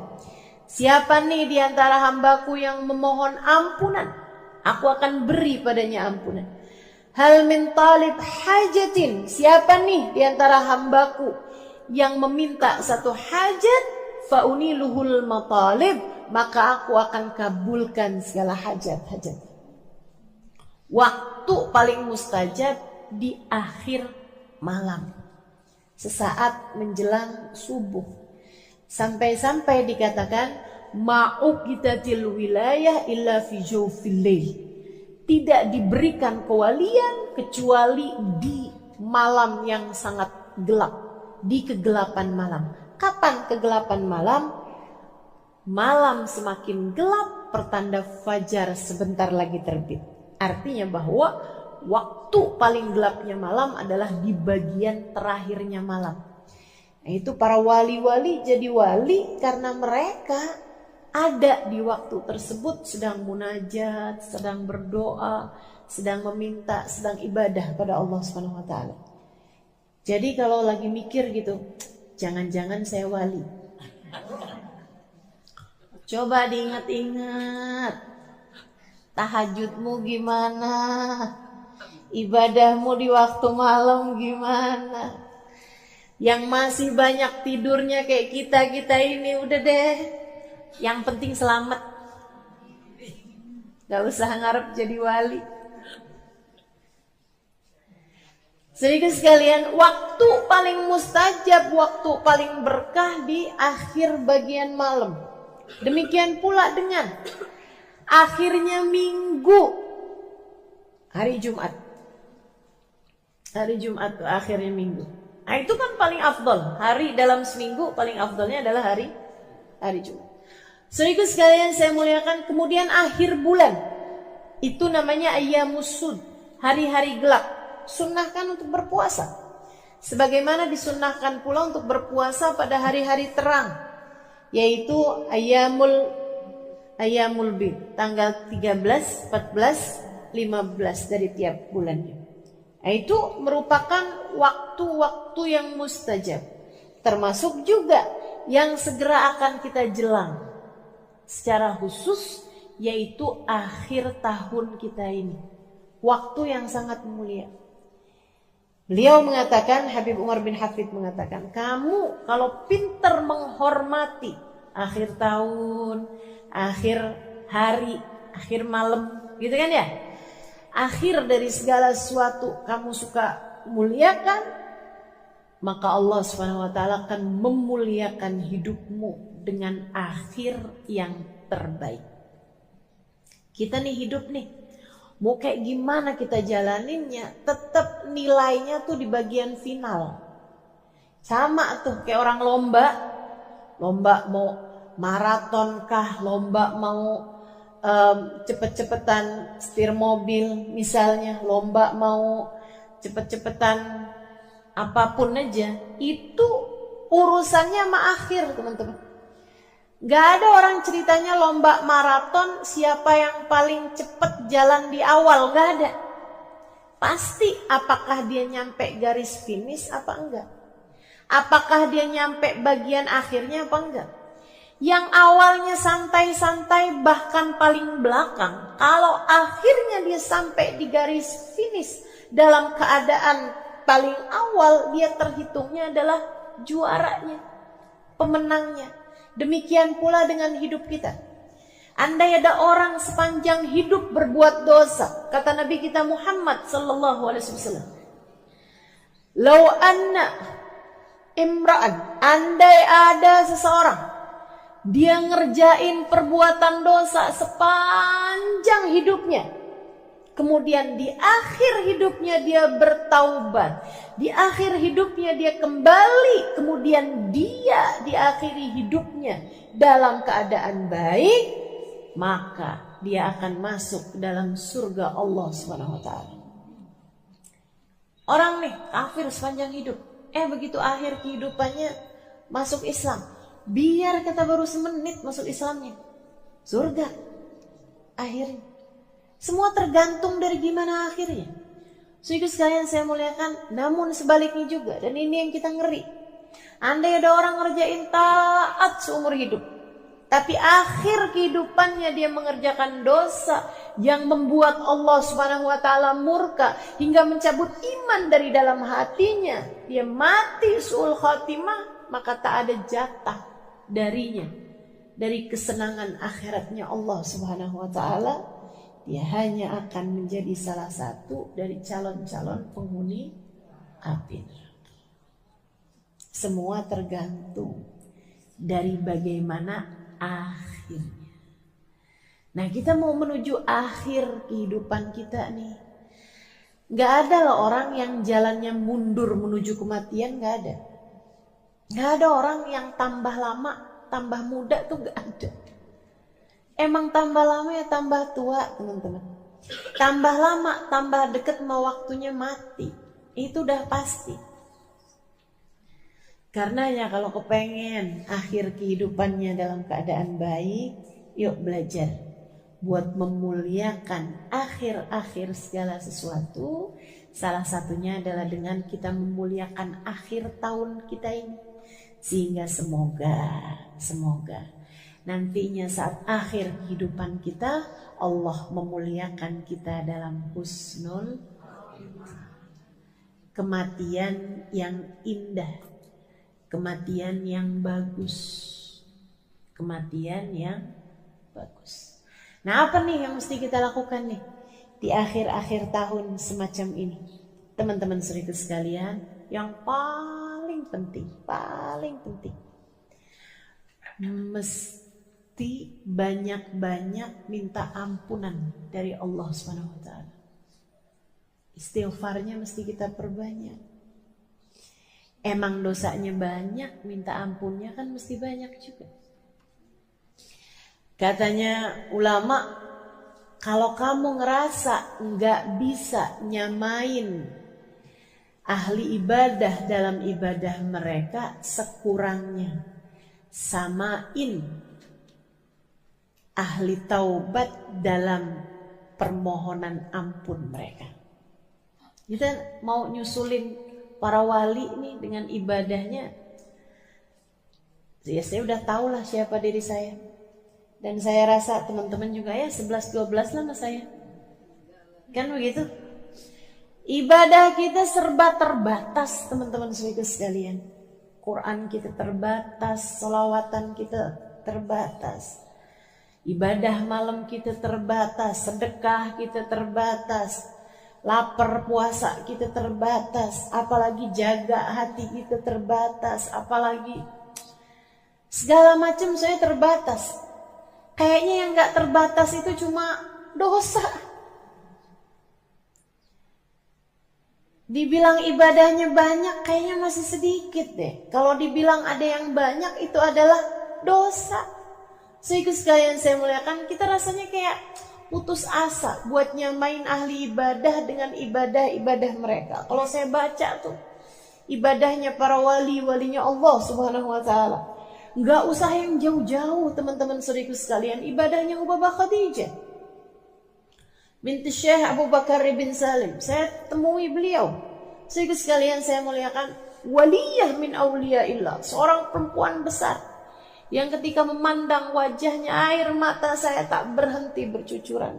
Siapa nih di antara hambaku yang memohon ampunan, aku akan beri padanya ampunan. Hal min talib hajatin, siapa nih di antara hambaku yang meminta satu hajat, fauniluhul matalib, maka aku akan kabulkan segala hajat-hajat. Waktu paling mustajab di akhir malam, sesaat menjelang subuh. Sampai-sampai dikatakan ma'uqitatil wilayah illa fi jawfil lail. Tidak diberikan kewalian kecuali di malam yang sangat gelap, di kegelapan malam. Kapan kegelapan malam? Malam semakin gelap, pertanda fajar sebentar lagi terbit. Artinya bahwa waktu paling gelapnya malam adalah di bagian terakhirnya malam. Nah, itu para wali-wali jadi wali karena mereka ada di waktu tersebut sedang munajat, sedang berdoa, sedang meminta, sedang ibadah pada Allah Subhanahu wa taala. Jadi kalau lagi mikir gitu, jangan-jangan saya wali. Coba diingat-ingat, tahajudmu gimana? Ibadahmu di waktu malam gimana? Yang masih banyak tidurnya kayak kita ini udah deh, yang penting selamat, gak usah ngarep jadi wali. Sedikit sekalian, waktu paling mustajab, waktu paling berkah di akhir bagian malam. Demikian pula dengan akhirnya minggu, hari Jumat. Hari Jumat itu akhirnya minggu. Nah, itu kan paling afdol. Hari dalam seminggu paling afdolnya adalah hari Jumat. Sedikit sekalian saya muliakan, kemudian akhir bulan itu namanya ayyamusud, hari-hari gelap. Sunnahkan untuk berpuasa, sebagaimana disunnahkan pula untuk berpuasa pada hari-hari terang, yaitu ayyamul bid, tanggal 13, 14, 15 dari tiap bulannya. Nah, itu merupakan waktu-waktu yang mustajab, termasuk juga yang segera akan kita jelang secara khusus, yaitu akhir tahun kita ini, waktu yang sangat mulia. Beliau mengatakan, Habib Umar bin Hafid mengatakan, kamu kalau pintar menghormati akhir tahun, akhir hari, akhir malam, gitu kan ya, akhir dari segala sesuatu kamu suka muliakan, maka Allah SWT akan memuliakan hidupmu dengan akhir yang terbaik. Kita nih hidup nih, mau kayak gimana kita jalaninnya, tetap nilainya tuh di bagian final. Sama tuh kayak orang lomba mau maraton kah, lomba mau cepet-cepetan setir mobil misalnya, lomba mau cepet-cepetan apapun aja, itu urusannya sama akhir, teman-teman. Gak ada orang ceritanya lomba maraton siapa yang paling cepat jalan di awal, gak ada. Pasti apakah dia nyampe garis finish apa enggak? Apakah dia nyampe bagian akhirnya apa enggak? Yang awalnya santai-santai bahkan paling belakang, kalau akhirnya dia sampai di garis finish dalam keadaan paling awal, dia terhitungnya adalah juaranya, pemenangnya. Demikian pula dengan hidup kita. Andai ada orang sepanjang hidup berbuat dosa, kata Nabi kita Muhammad sallallahu alaihi wasallam, "Lau anna imra'an", andai ada seseorang dia ngerjain perbuatan dosa sepanjang hidupnya, kemudian di akhir hidupnya dia bertaubat, di akhir hidupnya dia kembali, kemudian dia diakhiri hidupnya dalam keadaan baik, maka dia akan masuk ke dalam surga Allah Subhanahu wa taala. Orang nih kafir sepanjang hidup, begitu akhir kehidupannya masuk Islam. Biar kata baru semenit masuk Islamnya, surga akhirnya. Semua tergantung dari gimana akhirnya. Saudara sekalian saya muliakan, namun sebaliknya juga, dan ini yang kita ngeri. Andai ada orang ngerjain taat seumur hidup, tapi akhir kehidupannya dia mengerjakan dosa yang membuat Allah Subhanahu wa taala murka hingga mencabut iman dari dalam hatinya, dia mati su'ul khatimah, maka tak ada jatah darinya dari kesenangan akhiratnya Allah Subhanahu wa taala. Dia hanya akan menjadi salah satu dari calon-calon penghuni api neraka. Semua tergantung dari bagaimana akhirnya. Nah, kita mau menuju akhir kehidupan kita nih. Gak ada loh orang yang jalannya mundur menuju kematian, gak ada. Gak ada orang yang tambah lama, tambah muda tuh gak ada. Emang tambah lama ya tambah tua, teman-teman. Tambah lama, tambah deket mau waktunya mati. Itu udah pasti. Karenanya kalau kepengen akhir kehidupannya dalam keadaan baik, yuk belajar buat memuliakan akhir-akhir segala sesuatu. Salah satunya adalah dengan kita memuliakan akhir tahun kita ini. Sehingga semoga nantinya saat akhir kehidupan kita, Allah memuliakan kita dalam husnul kematian yang indah, kematian yang bagus, kematian yang bagus. Nah, apa nih yang mesti kita lakukan nih di akhir-akhir tahun semacam ini, teman-teman saudara sekalian? Yang paling penting mesti banyak-banyak minta ampunan dari Allah Subhanahu wa taala. Istighfarnya mesti kita perbanyak. Emang dosanya banyak, minta ampunnya kan mesti banyak juga. Katanya ulama, kalau kamu ngerasa nggak bisa nyamain ahli ibadah dalam ibadah mereka, sekurangnya samain ahli taubat dalam permohonan ampun mereka. Kita mau nyusulin para wali nih dengan ibadahnya. Ya, saya udah tahu lah siapa diri saya. Dan saya rasa teman-teman juga ya 11-12 lah sama saya. Kan begitu? Ibadah kita serba terbatas, teman-teman sekalian. Quran kita terbatas, sholawatan kita terbatas. Ibadah malam kita terbatas, sedekah kita terbatas, lapar puasa kita terbatas, apalagi jaga hati kita terbatas, apalagi segala macam saya terbatas. Kayaknya yang gak terbatas itu cuma dosa. Dibilang ibadahnya banyak, kayaknya masih sedikit deh. Kalau dibilang ada yang banyak, itu adalah dosa. Saudara sekalian saya muliakan, kita rasanya kayak putus asa buat nyamain ahli ibadah dengan ibadah-ibadah mereka. Kalau saya baca tuh ibadahnya para walinya Allah Subhanahu wa taala, Nggak usah yang jauh-jauh teman-teman saudariku sekalian, ibadahnya Hubabah Khadijah binti Syekh Abu Bakar bin Salim. Saya temui beliau. Saudariku sekalian saya muliakan, waliyah min awliyaillah, seorang perempuan besar yang ketika memandang wajahnya air mata saya tak berhenti bercucuran.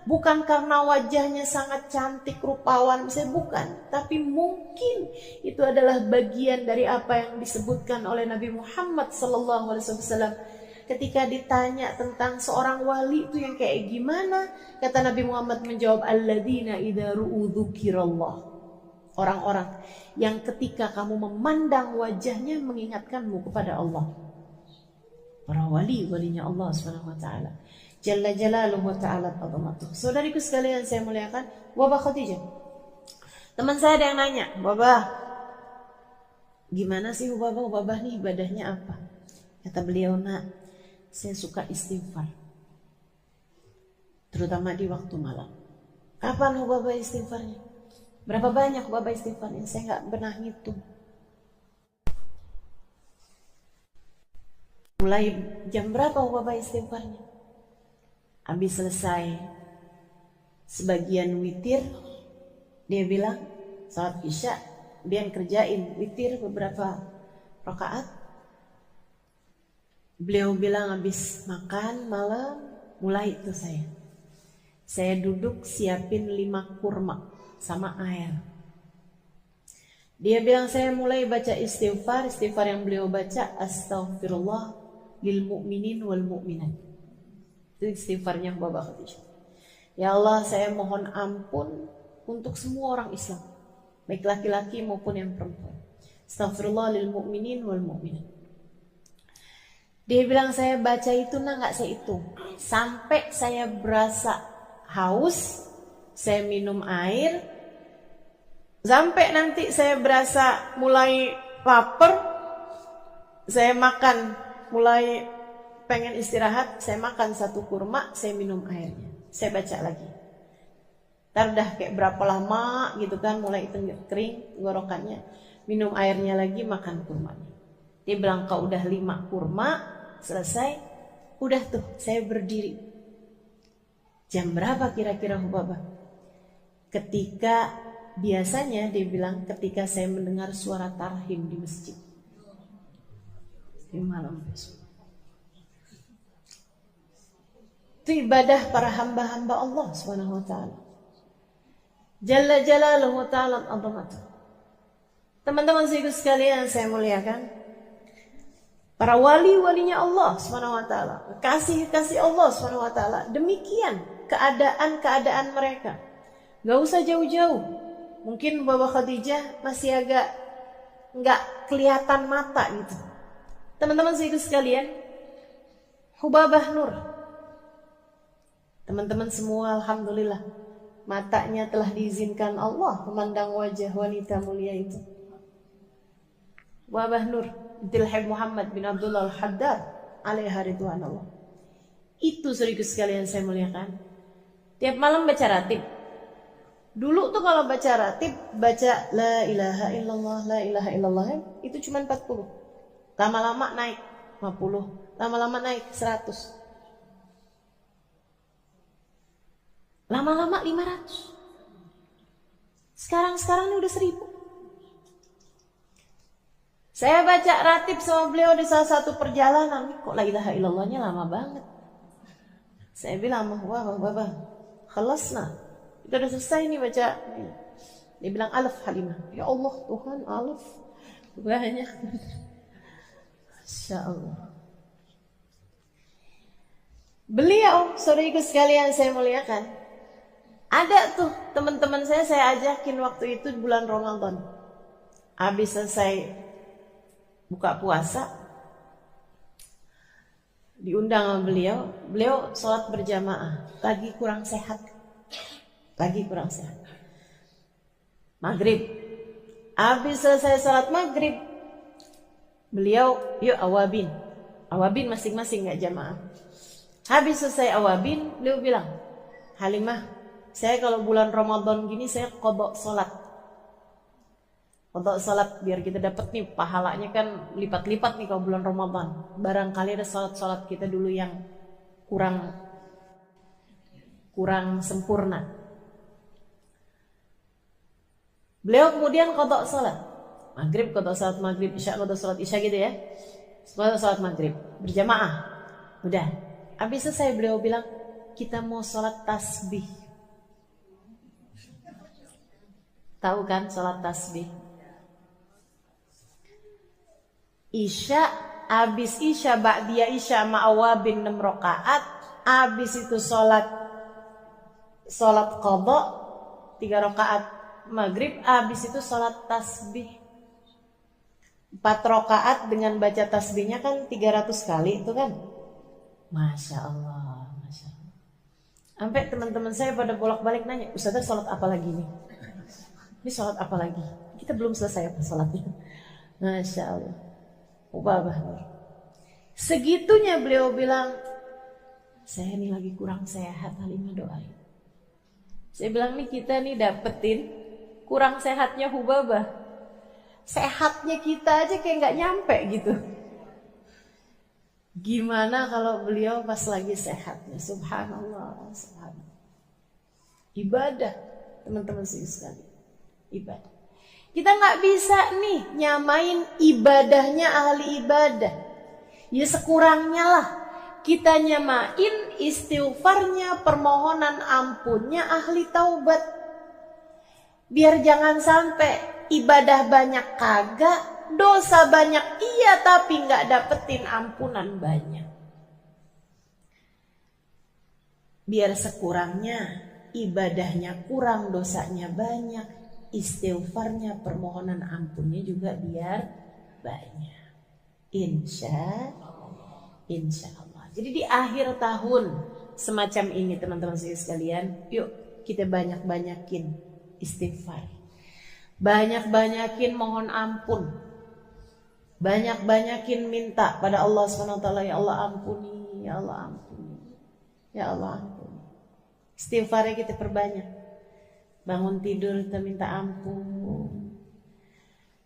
Bukan karena wajahnya sangat cantik, rupawan, saya bukan. Tapi mungkin itu adalah bagian dari apa yang disebutkan oleh Nabi Muhammad SAW. Ketika ditanya tentang seorang wali itu yang kayak gimana, kata Nabi Muhammad menjawab, alladzina idza ru'u dzukirallah. Orang-orang yang ketika kamu memandang wajahnya mengingatkanmu kepada Allah. Para walinya Allah Subhanahu wa taala. Jalla jalaluhu wa ta'ala azamatuh. Saudariku sekalian saya muliakan, Hubabah Khadijah. Teman saya ada yang nanya, "Babah, gimana sih Hubabah nih ibadahnya apa?" Kata beliau, "Nak, saya suka istighfar. Terutama di waktu malam." Kapan Hubabah istighfarnya? Berapa banyak Hubabah istighfarnya? Saya nggak pernah ngitung. Mulai jam berapa Hubabah istighfarnya? Habis selesai sebagian witir, dia bilang salat isya, dia kerjain witir beberapa rakaat. Beliau bilang habis makan malam, mulai itu saya duduk siapin 5 kurma sama air. Dia bilang saya mulai baca istighfar yang beliau baca, astaghfirullah lil mu'minin wal mu'minat. Itu istighfarnya Hubabah Khadijah. Ya Allah, saya mohon ampun untuk semua orang Islam, baik laki-laki maupun yang perempuan. Astaghfirullah lil mu'minin wal mu'minat. Dia bilang saya baca itu nggak saya hitung. Sampai saya berasa haus, saya minum air. Sampai nanti saya berasa mulai lapar, saya makan, mulai pengen istirahat, saya makan 1 kurma, saya minum airnya, saya baca lagi. Ntar udah kayak berapa lama gitu kan, mulai kering tenggorokannya, minum airnya lagi, makan kurmanya. Dia bilang kalau udah 5 kurma selesai, udah tuh saya berdiri. Jam berapa kira-kira Hubabah? Ketika biasanya dia bilang ketika saya mendengar suara tarhim di masjid di malam besok. Itu ibadah para hamba-hamba Allah Subhanahu wa taala. Jalla jalaluhu wa ta'ala azamatuh. Teman-teman sekalian saya muliakan, para walinya Allah Subhanahu wa taala, kasih Allah Subhanahu wa taala, demikian keadaan mereka. Gak usah jauh-jauh. Mungkin Hubabah Khadijah masih agak nggak kelihatan mata gitu. Teman-teman sekalian, Hubabah Nur. Teman-teman semua alhamdulillah matanya telah diizinkan Allah memandang wajah wanita mulia itu. Hubabah Nur binti Habib Muhammad bin Abdullah Al-Haddad alaiha ridwanullah. Itu saudaraku sekalian saya muliakan. Tiap malam baca ratib. Dulu tuh kalau baca ratib, baca la ilaha illallah itu cuma 40. Lama-lama naik 50, lama-lama naik 100. Lama-lama 500. Sekarang ini udah 1000. Saya baca ratib sama beliau di salah satu perjalanan. Kok la ilaha illallahnya lama banget. Saya bilang, wah, khalasna. Itu udah selesai nih baca. Dia bilang alaf Halimah. Ya Allah Tuhan, alaf banyak. Masya Allah. Beliau, saudariku sekalian saya muliakan, ada tuh teman-teman saya ajakin waktu itu bulan Ramadan. Habis selesai buka puasa, diundang sama beliau sholat berjamaah, lagi kurang sehat. Maghrib, habis selesai sholat maghrib, beliau yuk awabin masing-masing nggak jamaah. Habis selesai awabin, beliau bilang, Halimah, saya kalau bulan Ramadan gini saya qadha sholat. Qadha salat biar kita dapat nih pahalanya kan lipat-lipat nih kalau bulan Ramadan. Barangkali ada salat-salat kita dulu yang kurang sempurna. Beliau kemudian qadha salat maghrib, qadha salat maghrib, isya qadha salat isya gitu ya. Qadha salat maghrib berjamaah. Udah. Habis selesai beliau bilang, kita mau salat tasbih. Tahu kan salat tasbih? Isya, habis isya, ba'diyah isya ma'awabin 6 rakaat, habis itu salat qadha 3 rakaat maghrib, habis itu salat tasbih 4 rakaat dengan baca tasbihnya kan 300 kali itu kan. Masya Allah, Masya Allah. Sampai teman-teman saya pada bolak-balik nanya, Ustazah salat apa lagi nih? Ini salat apa lagi? Kita belum selesai apa salatnya. Masya Allah. Ubabah. Segitunya beliau bilang, saya ini lagi kurang sehat, Halimah doain. Saya bilang nih kita nih dapetin kurang sehatnya Hubabah. Sehatnya kita aja kayak nggak nyampe gitu. Gimana kalau beliau pas lagi sehatnya? Subhanallah, subhanallah. Ibadah, teman-teman sekali. Ibadah. Kita nggak bisa nih nyamain ibadahnya ahli ibadah. Ya sekurangnya lah kita nyamain istighfarnya, permohonan ampunnya ahli taubat. Biar jangan sampai ibadah banyak kagak, dosa banyak iya tapi nggak dapetin ampunan banyak. Biar sekurangnya ibadahnya kurang, dosanya banyak. Istighfarnya, permohonan ampunnya juga biar banyak. Insya Allah. Jadi di akhir tahun semacam ini teman-teman sekalian, yuk kita banyak-banyakin istighfar. Banyak-banyakin mohon ampun. Banyak-banyakin minta pada Allah SWT, ya Allah ampuni, ya Allah ampuni. Ya Allah ampuni. Istighfarnya kita perbanyak. Bangun tidur kita minta ampun.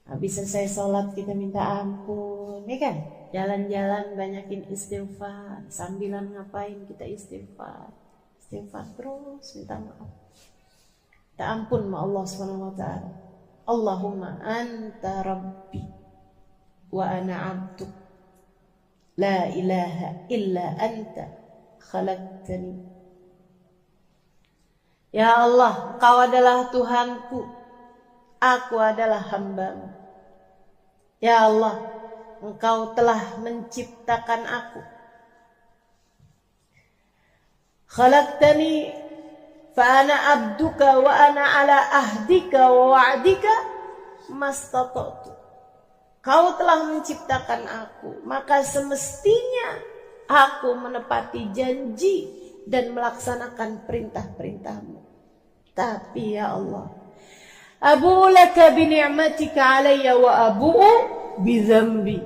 Habis selesai sholat kita minta ampun. Ya kan? Jalan-jalan banyakin istighfar. Sambilan ngapain kita istighfar. Istighfar terus minta maaf. Minta ampun sama Allah SWT. Allahumma anta rabbi wa ana abduk. La ilaha illa anta khalaqtani. Ya Allah, Engkau adalah Tuhanku, aku adalah hamba-Mu. Ya Allah, Engkau telah menciptakan aku. Khalaqtani fa ana abduka wa ana ala ahdika wa wa'dika mastata'tu. Kau telah menciptakan aku, maka semestinya aku menepati janji dan melaksanakan perintah-perintah-Mu. Tapi ya Allah, abu'u laka bi ni'matika alayya wa abu'u bi dzambi.